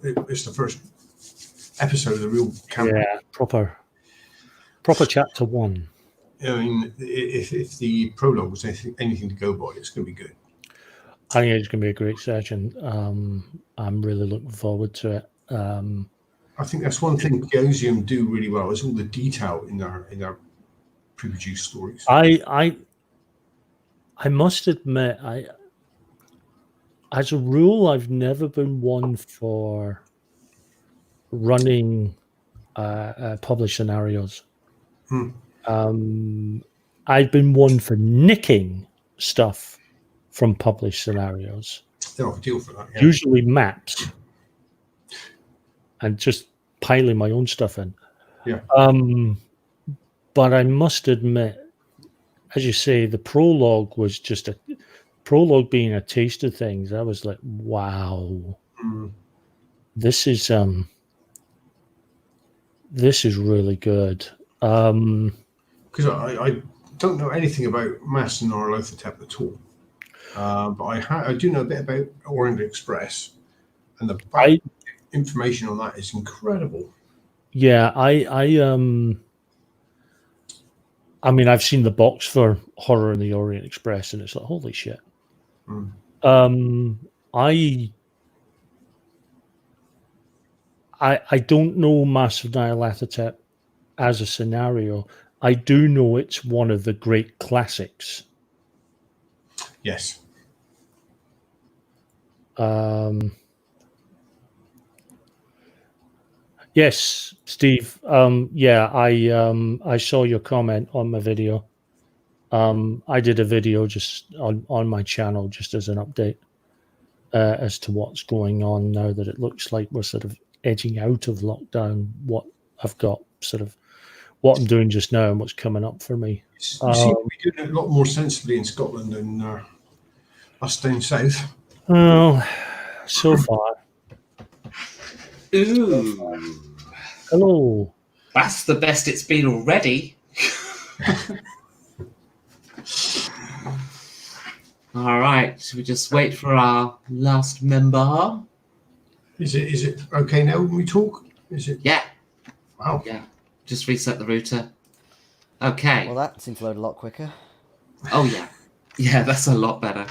episode of the real campaign. Yeah, proper chapter 1. I mean, if the prologue was anything to go by, it's going to be good. I think it's going to be a great session. I'm really looking forward to it. I think that's one thing Chaosium do really well is all the detail in their pre-produced stories. I must admit, as a rule, I've never been one for running published scenarios. I've been one for nicking stuff from published scenarios. They're ideal for that. Yeah. Usually maps, and just piling my own stuff in. Yeah. But I must admit, as you say, the prologue was just a prologue being a taste of things. I was like, wow, this is really good. Because I don't know anything about Mass and Aluvitar at all, but I do know a bit about Orient Express, and the information on that is incredible. Yeah, I mean, I've seen the box for Horror in the Orient Express, and it's like, holy shit. I don't know Massive Nyarlathotep as a scenario. I do know it's one of the great classics. Yes. Yes, Steve. Yeah, I saw your comment on my video. I did a video just on my channel just as an update as to what's going on now that it looks like we're sort of edging out of lockdown. What I've got sort of what I'm doing just now and what's coming up for me. You seem to be doing it a lot more sensibly in Scotland than us down south. Well, so far. Ooh. Hello. That's the best it's been already. All right. Should we just wait for our last member? Is it okay now when we talk? Is it? Yeah. Wow. Yeah. Just reset the router. Okay. Well, that seems to load a lot quicker. Oh, yeah. Yeah, that's a lot better.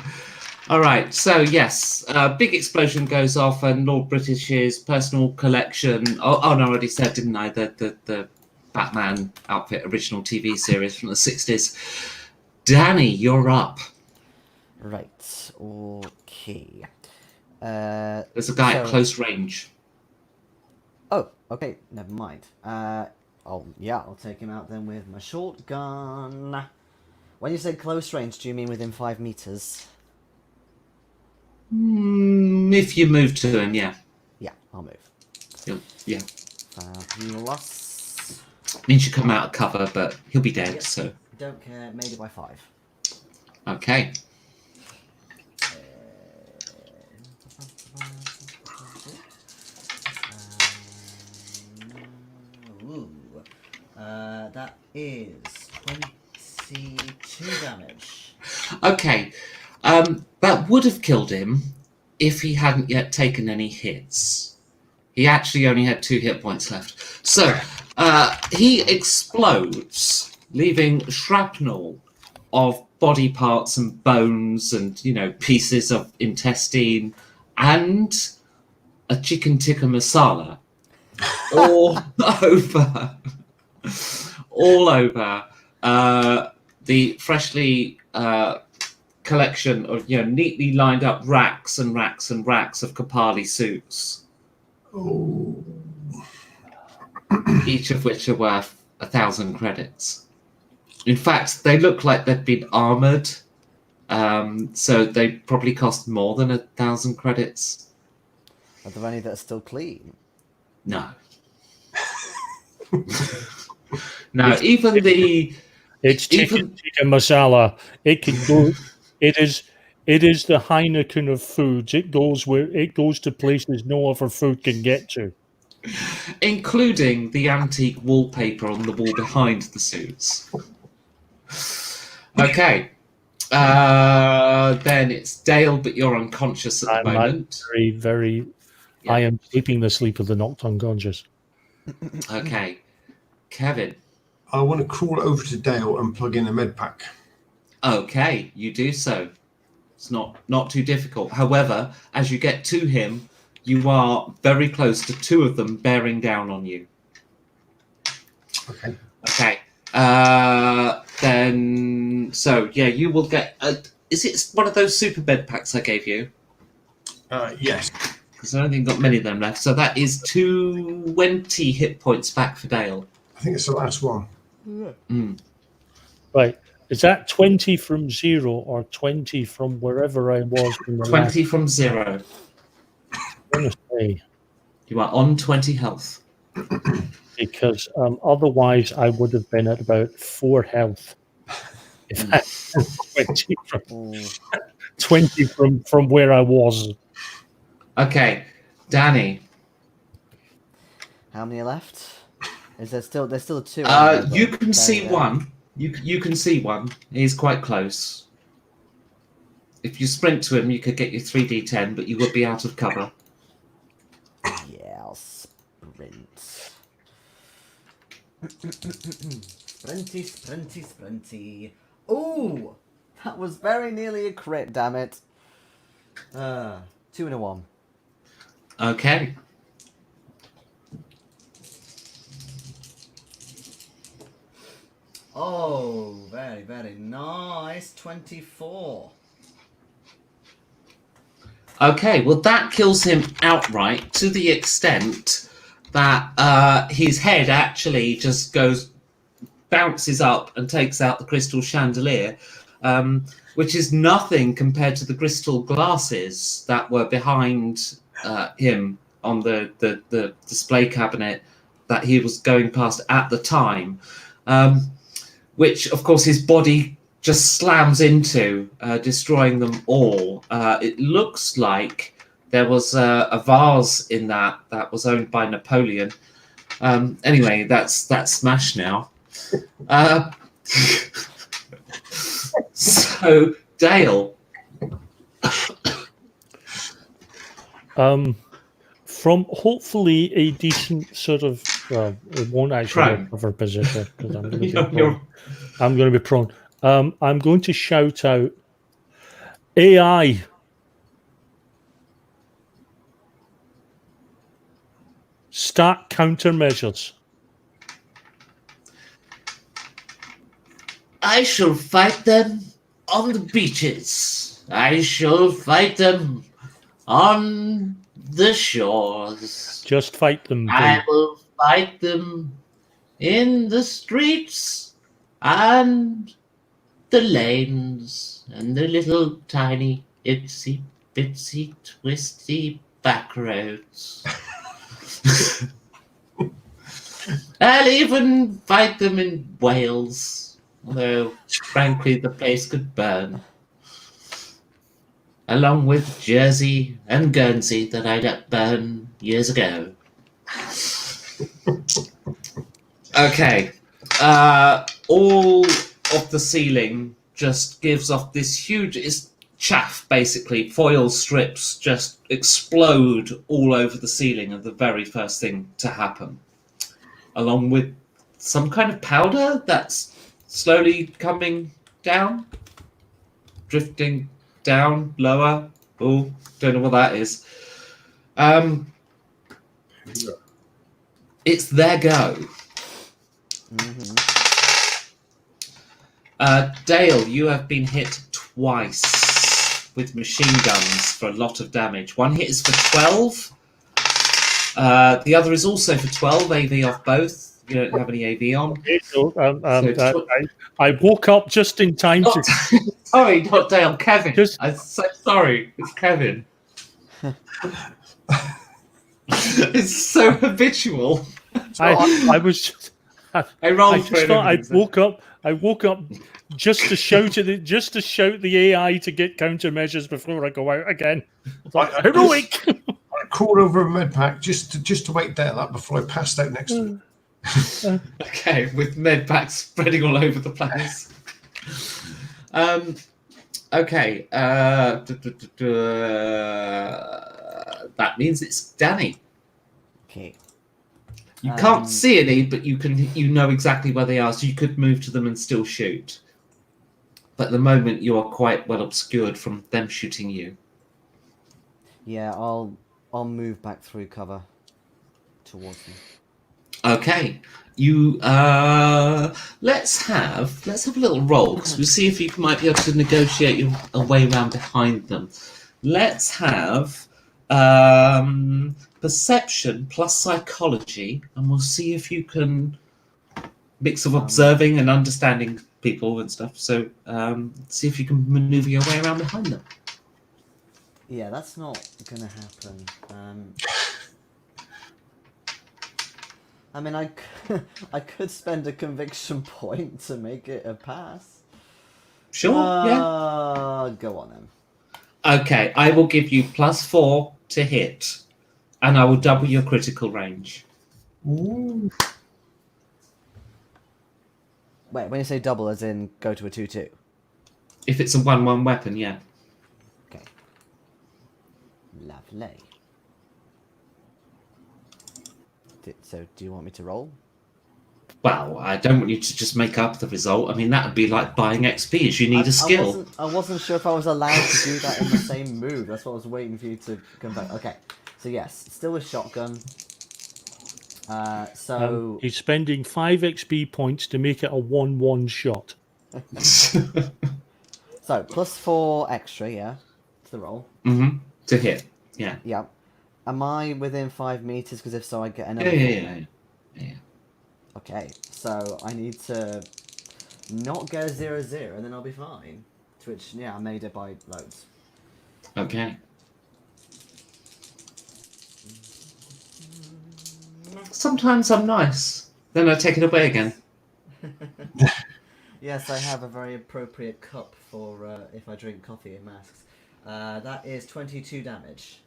All right. So yes, big explosion goes off, and Lord British's personal collection. Oh no, I already said, didn't I? The Batman outfit original TV series from the 60s. Danny, you're up. Right. Okay. There's a guy at close range. Oh, okay. Never mind. I'll take him out then with my shotgun. When you say close range, do you mean within 5 meters? If you move to him, yeah. Yeah, I'll move. Yeah. Fabulous. Means you come out of cover, but he'll be dead, Yep. so. Don't care. Made it by 5. Okay. That is 22 damage. Okay. That would have killed him if he hadn't yet taken any hits. He actually only had 2 hit points left. So, he explodes, leaving shrapnel of body parts and bones and, pieces of intestine and a chicken tikka masala all over the freshly collection of neatly lined up racks and racks and racks of Kapali suits. Oh. Each of which are worth 1,000 credits. In fact, they look like they've been armored, so they probably cost more than 1,000 credits. Are there any that are still clean? No. No, even the... It's chicken tikka masala. It can go. It is the Heineken of foods. It goes to places no other food can get to. Including the antique wallpaper on the wall behind the suits. Okay. Then it's Dale, but you're unconscious at the moment. Very, very... Yeah. I am sleeping the sleep of the knocked unconscious. Okay. Kevin. I want to crawl over to Dale and plug in a med pack. Okay, you do so. It's not too difficult. However, as you get to him, you are very close to 2 of them bearing down on you. Okay. Okay. Then, so yeah, you will get. Is it one of those super bed packs I gave you? Yes. Because I don't think I've got many of them left. So that is 20 hit points back for Dale. I think it's the last one. Right. Is that 20 from 0 or 20 from wherever I was? 20 from 0. I'm going to say. You are on 20 health. Because otherwise I would have been at about 4 health. If I 20 from where I was. Okay, Danny. How many left? Is there still? There's still 2. You can see one. You can see one. He's quite close. If you sprint to him, you could get your 3d10, but you would be out of cover. Yeah, I'll sprint. Sprinty. Ooh, that was very nearly a crit. Damn it. 2 and a 1. Okay. Oh, very, very nice. 24. Okay, well that kills him outright to the extent that his head actually just bounces up and takes out the crystal chandelier, which is nothing compared to the crystal glasses that were behind him on the display cabinet that he was going past at the time, which of course his body just slams into, destroying them all. It looks like there was a vase in that was owned by Napoleon. Anyway, that's smashed now. So, Dale. From hopefully a decent sort of, it won't actually cover position because I'm going to be prone. I'm going to be prone. I'm going to shout out, AI, start countermeasures. I shall fight them on the beaches. I shall fight them on the shores. Just fight them. I Vin. will fight them in the streets and the lanes and the little tiny itsy bitsy twisty back roads. I'll even fight them in Wales, although frankly the place could burn. Along with Jersey and Guernsey that I let burn years ago. Okay. All of the ceiling just gives off this huge chaff, basically. Foil strips just explode all over the ceiling of the very first thing to happen. Along with some kind of powder that's slowly coming down, drifting down, lower. Oh, don't know what that is. It's their go. Dale, you have been hit twice with machine guns for a lot of damage. One hit is for 12. The other is also for 12, AV off both. You don't have any AV on. Okay, so, I woke up just in time to... Sorry, not Dale, Kevin. Just- I'm so sorry. It's Kevin. It's so habitual. I was just... I rolled I for just it. thought I woke up just to shout the AI to get countermeasures before I go out again. Heroic. I crawled over a med pack just to wake Dale up before I passed out next to him. Okay, with med packs spreading all over the place. Okay. That means it's Danny. Okay. You can't see any, but you know exactly where they are, so you could move to them and still shoot. But at the moment, you are quite well obscured from them shooting you. Yeah, I'll move back through cover towards them. Okay, you let's have a little roll because we'll see if you might be able to negotiate a way around behind them. Let's have perception plus psychology, and we'll see if you can mix of observing and understanding people and stuff. So see if you can maneuver your way around behind them. Yeah, that's not gonna happen. I mean, I could spend a conviction point to make it a pass. Sure, yeah. Go on then. Okay, I will give you +4 to hit, and I will double your critical range. Ooh. Wait, when you say double, as in go to a 2/2? If it's a 1/1 weapon, yeah. Okay. Lovely. So, do you want me to roll? Well, I don't want you to just make up the result. I mean, that would be like buying XP, as you need a skill. I wasn't sure if I was allowed to do that in the same move. That's what I was waiting for you to come back. Okay, so yes, still a shotgun. So he's spending 5 XP points to make it a 1/1 shot. so +4 extra, yeah, to the roll. To hit, yeah. Yeah. Am I within 5 meters? Because if so, I get another. Yeah. Okay, so I need to not get a 0/0, and then I'll be fine. To which, yeah, I made it by loads. Okay. Sometimes I'm nice, then I take it away again. Yes, I have a very appropriate cup for if I drink coffee in masks. That is 22 damage.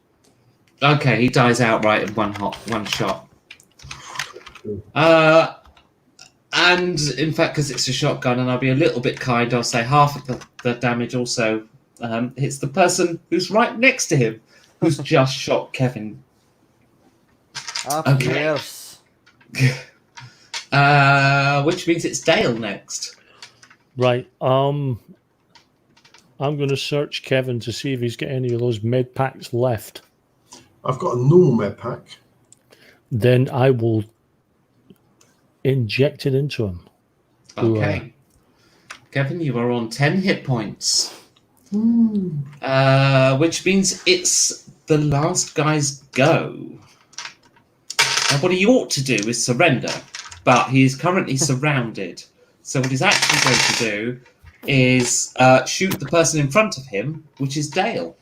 Okay, he dies outright in one shot. And in fact, because it's a shotgun, and I'll be a little bit kind, I'll say half of the damage also hits the person who's right next to him, who's just shot Kevin. Okay. Yes. Which means it's Dale next. Right. I'm going to search Kevin to see if he's got any of those med packs left. I've got a normal med pack. Then I will inject it into him. Okay. Kevin, you are on 10 hit points. Which means it's the last guy's go. Now, what he ought to do is surrender, but he is currently surrounded. So what he's actually going to do is shoot the person in front of him, which is Dale,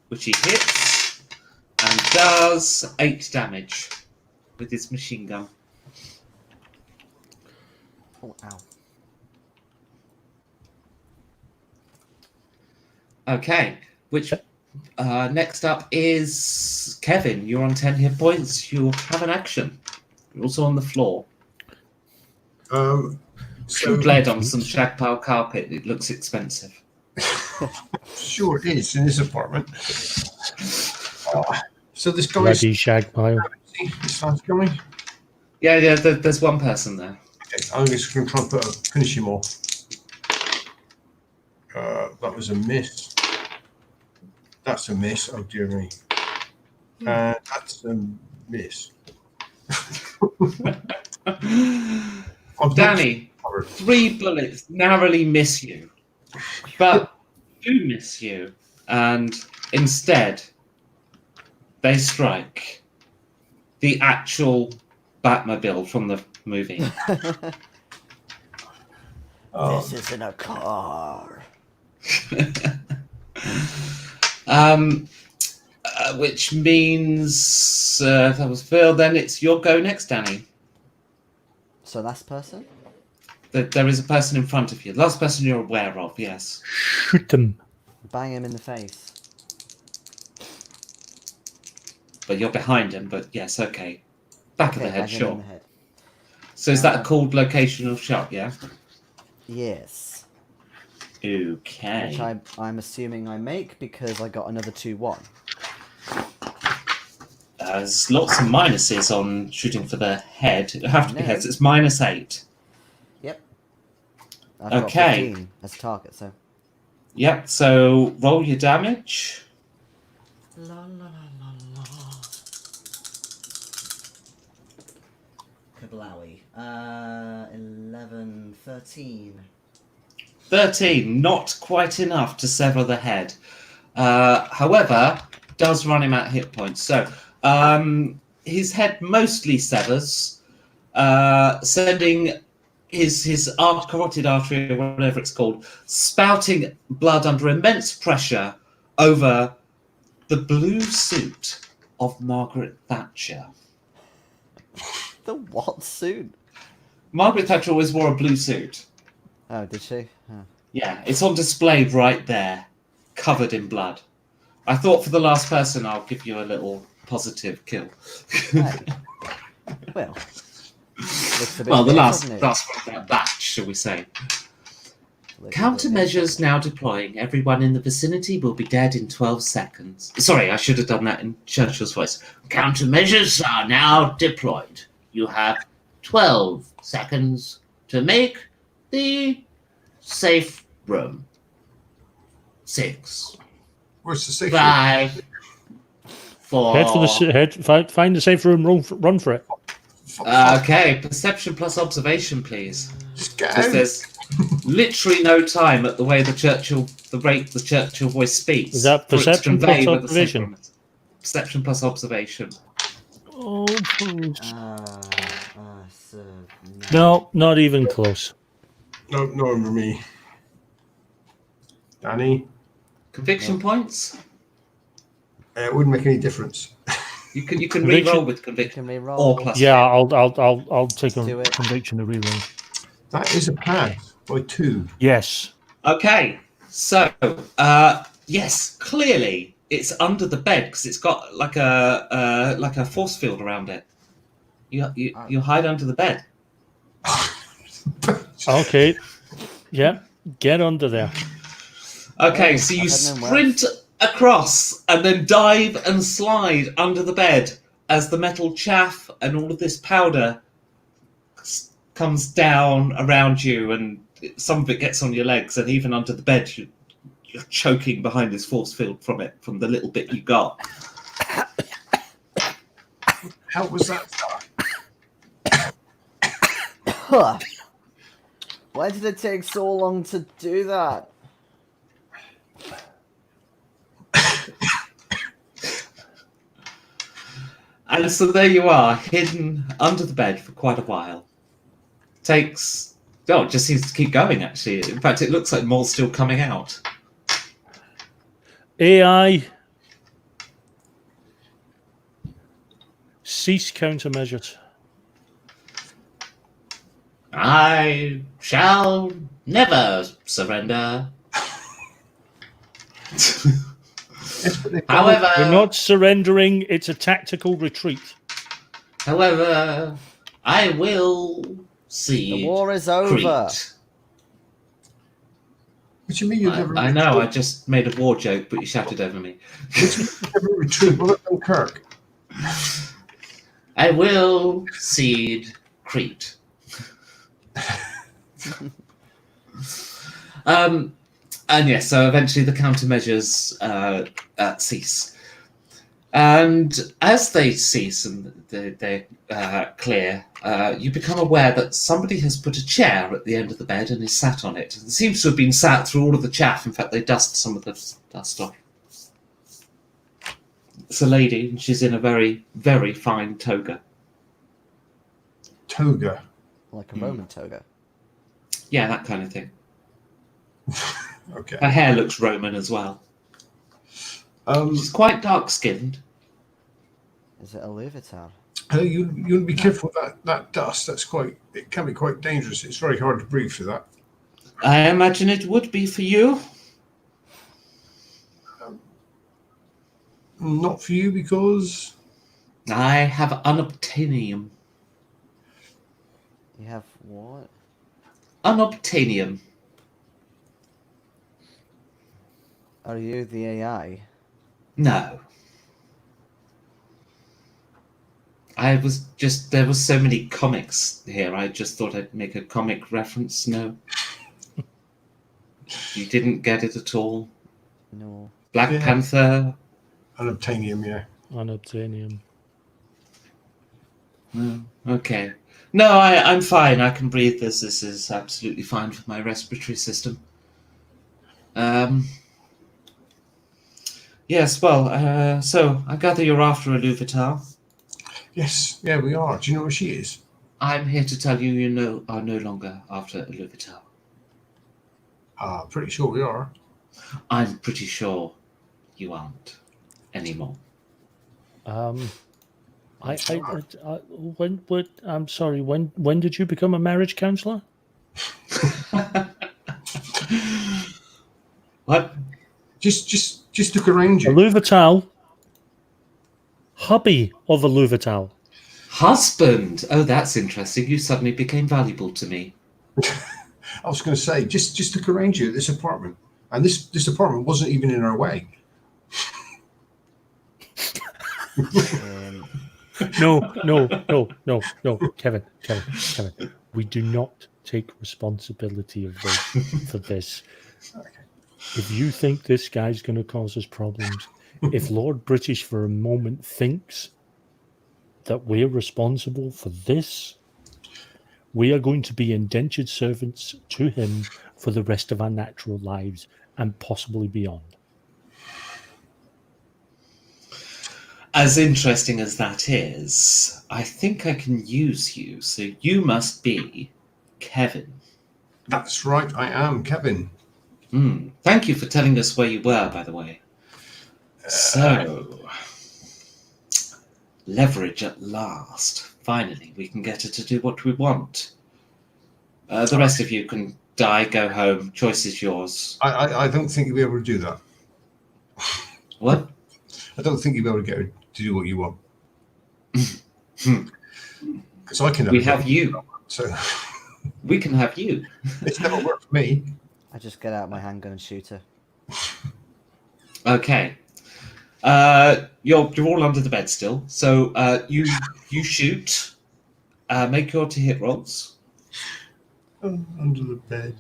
which he hits and does 8 damage with his machine gun. Oh, ow. Okay, which next up is Kevin. You're on 10 hit points. You have an action. You're also on the floor. Shoot lead on some shag pile carpet. It looks expensive. Sure it is in this apartment. So this guy Bloody shag pile. See, this guy's going. Yeah, there's one person there. Okay, I'm just going to try and finish him off. That was a miss. That's a miss. Oh dear me. That's a miss. Danny, 3 bullets narrowly miss you, but do miss you, and instead they strike the actual Batmobile from the movie. This isn't a car. Which means if that was Phil, then it's your go next, Danny. So last person? There is a person in front of you. The last person you're aware of, yes. Shoot him. Bang him in the face. But you're behind him, but yes, okay. Back of the head, bang him sure. in the head. So is that a called locational shot, yeah? Yes. Okay. Which I'm assuming I make because I got another 2-1. There's lots of minuses on shooting for the head. It have to be No. heads. It's -8. Yep. I've got Okay. 15 as target, so. Yep, so roll your damage. La la la la la. Kablowy. 11, 13. 13, not quite enough to sever the head. However, does run him out hit points. So his head mostly severs, sending his carotid artery, or whatever it's called, spouting blood under immense pressure over the blue suit of Margaret Thatcher. The what suit? Margaret Thatcher always wore a blue suit. Oh, did she? Oh. Yeah, it's on display right there, covered in blood. I thought for the last person I'll give you a little positive kill. Hey. Well. Looks a bit Well, the dead, last doesn't it? one of that batch, shall we say. Looks a bit Countermeasures now deploying. Everyone in the vicinity will be dead in 12 seconds. Sorry, I should have done that in Churchill's voice. Countermeasures are now deployed. You have 12 seconds to make the safe room. 6, Where's the safe? 5, 4. Head for the head. Find the safe room. Run for it. Okay, perception plus observation, please. Just get Because out. there's literally no time at the way the rate the Churchill voice speaks. Is that for it to perception convey plus where the safe observation? room is. Perception plus observation. Oh, please. So, No, not even close. No, over me. Danny, Conviction points. it wouldn't make any difference. You can Conviction? re-roll with Can conviction we roll? or plus. Yeah, I'll take Do a it. conviction to reroll. That is a pass by 2. Yes. Okay, so yes, clearly it's under the bed because it's got like a force field around it. You hide under the bed. Okay. Yeah. Get under there. Okay, Oh, so you I don't know sprint across and then dive and slide under the bed as the metal chaff and all of this powder comes down around you, and some of it gets on your legs, and even under the bed you're choking behind this force field from the little bit you got. hell was that? Huh. Why did it take so long to do that? And so there you are, hidden under the bed for quite a while. It just seems to keep going, actually. In fact, it looks like more's still coming out. AI, cease countermeasures. I shall never surrender. However, We're not surrendering. It's a tactical retreat. However, I will see. The war is over. Crete. What do you mean you never? I know. I just made a war joke, but you shouted over me. Never retreat. Well, Dunkirk. I will cede Crete. And yes, so eventually the countermeasures cease. And as they cease and they're clear, you become aware that somebody has put a chair at the end of the bed and is sat on it. It seems to have been sat through all of the chaff. In fact, they dust some of the dust off. It's a lady, and she's in a very, very fine toga. Toga. Like a Roman toga. Yeah, that kind of thing. Okay. Her hair looks Roman as well. She's quite dark-skinned. Is it Aluvitar? You want to be careful with that dust. It can be quite dangerous. It's very hard to breathe through that. I imagine it would be for you. Not for you because I have unobtainium. You have what? Unobtainium. Are you the AI? No. There was so many comics here, I just thought I'd make a comic reference. No. You didn't get it at all? No. Black Panther? unobtainium, yeah. Unobtainium. Okay. No, I'm fine. I can breathe this. This is absolutely fine for my respiratory system. Yes, well, so I gather you're after Aluvitar. Yes, yeah, we are. Do you know where she is? I'm here to tell you are no longer after Aluvitar. Pretty sure we are. I'm pretty sure you aren't anymore. I'm sorry. When did you become a marriage counsellor? What? Just look around you. Aluvital. Hubby of Aluvital. Husband. Oh, that's interesting. You suddenly became valuable to me. I was going to say, just look around you at this apartment, and this apartment wasn't even in our way. No, Kevin. We do not take responsibility for this. Okay. If you think this guy's going to cause us problems, if Lord British for a moment thinks that we're responsible for this, we are going to be indentured servants to him for the rest of our natural lives and possibly beyond. As interesting as that is, I think I can use you. So you must be Kevin. That's right, I am Kevin. Thank you for telling us where you were, by the way. So, leverage at last. Finally, we can get her to do what we want. The rest of you can die, go home. Choice is yours. I don't think you'll be able to do that. What? I don't think you'll be able to get her to do what you want. Because I can. We have you. So we can have you. It's never worked for me. I just get out my handgun and shoot her. Okay. You're all under the bed still. So you shoot. Make your to hit rolls. Under the bed.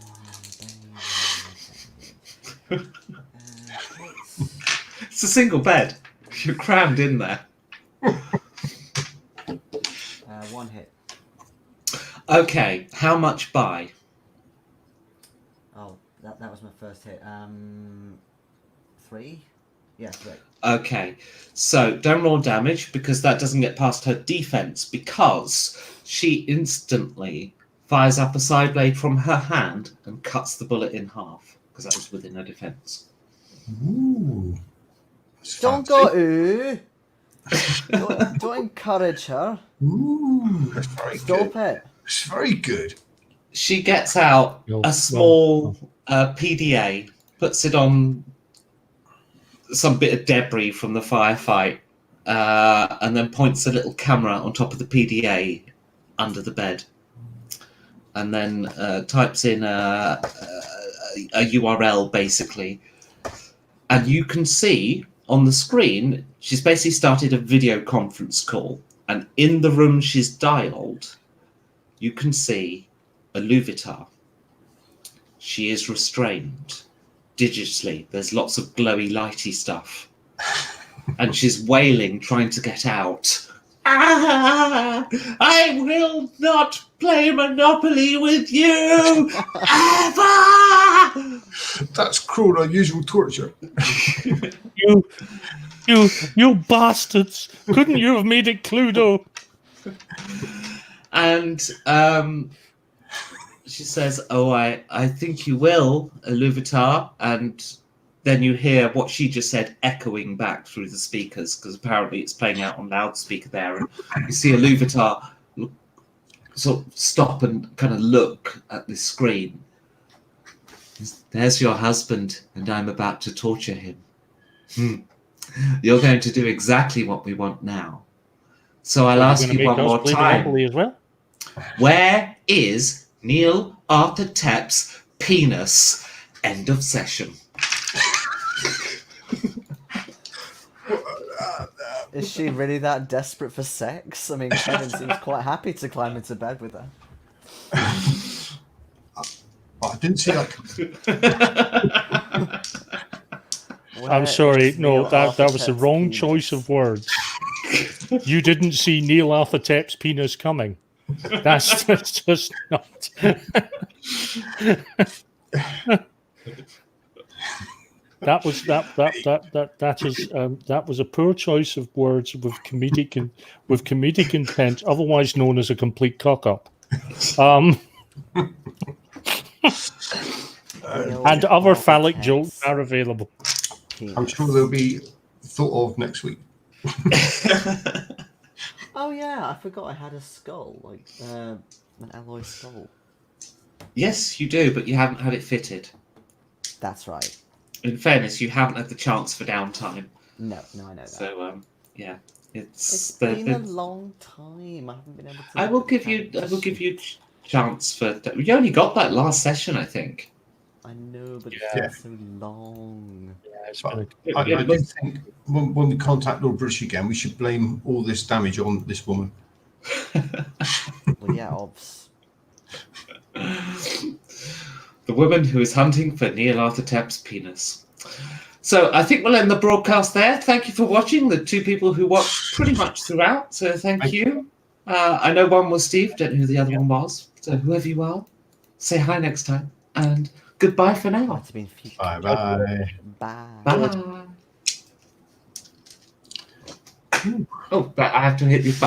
It's a single bed. You're crammed in there. 1 hit. Okay, how much by? Oh, that was my first hit. 3? Yeah, 3. Okay, so don't roll damage because that doesn't get past her defense because she instantly fires up a side blade from her hand and cuts the bullet in half because that was within her defense. Ooh. That's Don't fancy. go ooh. Don't encourage her. Ooh, that's very Stop good. it. It's very good. She gets out a small PDA, puts it on some bit of debris from the firefight, and then points a little camera on top of the PDA under the bed, and then types in a URL basically, and you can see on the screen she's basically started a video conference call, and in the room she's dialed, you can see Aluvitar. She is restrained digitally. There's lots of glowy, lighty stuff. And she's wailing, trying to get out. Ah, I will not play Monopoly with you ever! That's cruel, unusual torture. You bastards! Couldn't you have made it Cluedo? And she says, "Oh, I think you will, Aluvitar." And then you hear what she just said echoing back through the speakers because apparently it's playing out on loudspeaker there. And you see Aluvitar sort of stop and kind of look at this screen. There's your husband, and I'm about to torture him. You're going to do exactly what we want now. So I'll ask you one more time. As well? Where is Neil Arthur Tepp's penis? End of session. Is she really that desperate for sex? I mean, Kevin seems quite happy to climb into bed with her. I didn't see that. I'm sorry, no, that was the wrong choice of words. You didn't see Neil Arthur Tepp's penis coming. That's just not. That was a poor choice of words with comedic intent, otherwise known as a complete cock up. And other phallic jokes are available. I'm sure they'll be thought of next week. Oh yeah, I forgot I had a skull, like an alloy skull. Yes, you do, but you haven't had it fitted. That's right. In fairness, you haven't had the chance for downtime. No, I know that. So, yeah, It's been a long time. I haven't been able to. I will give you chance for. You only got that last session, I think. I know, but it's Yeah. been so long. I do think when we contact Lord British again, we should blame all this damage on this woman. Well, yeah, obvs. The woman who is hunting for Neil Arthur Tepp's penis. So I think we'll end the broadcast there. Thank you for watching, the two people who watched pretty much throughout. So thank you. I know one was Steve. Don't know who the other one was. So whoever you are, say hi next time. And goodbye for now. That's been Bye-bye. Bye. Bye. Oh, but I have to hit the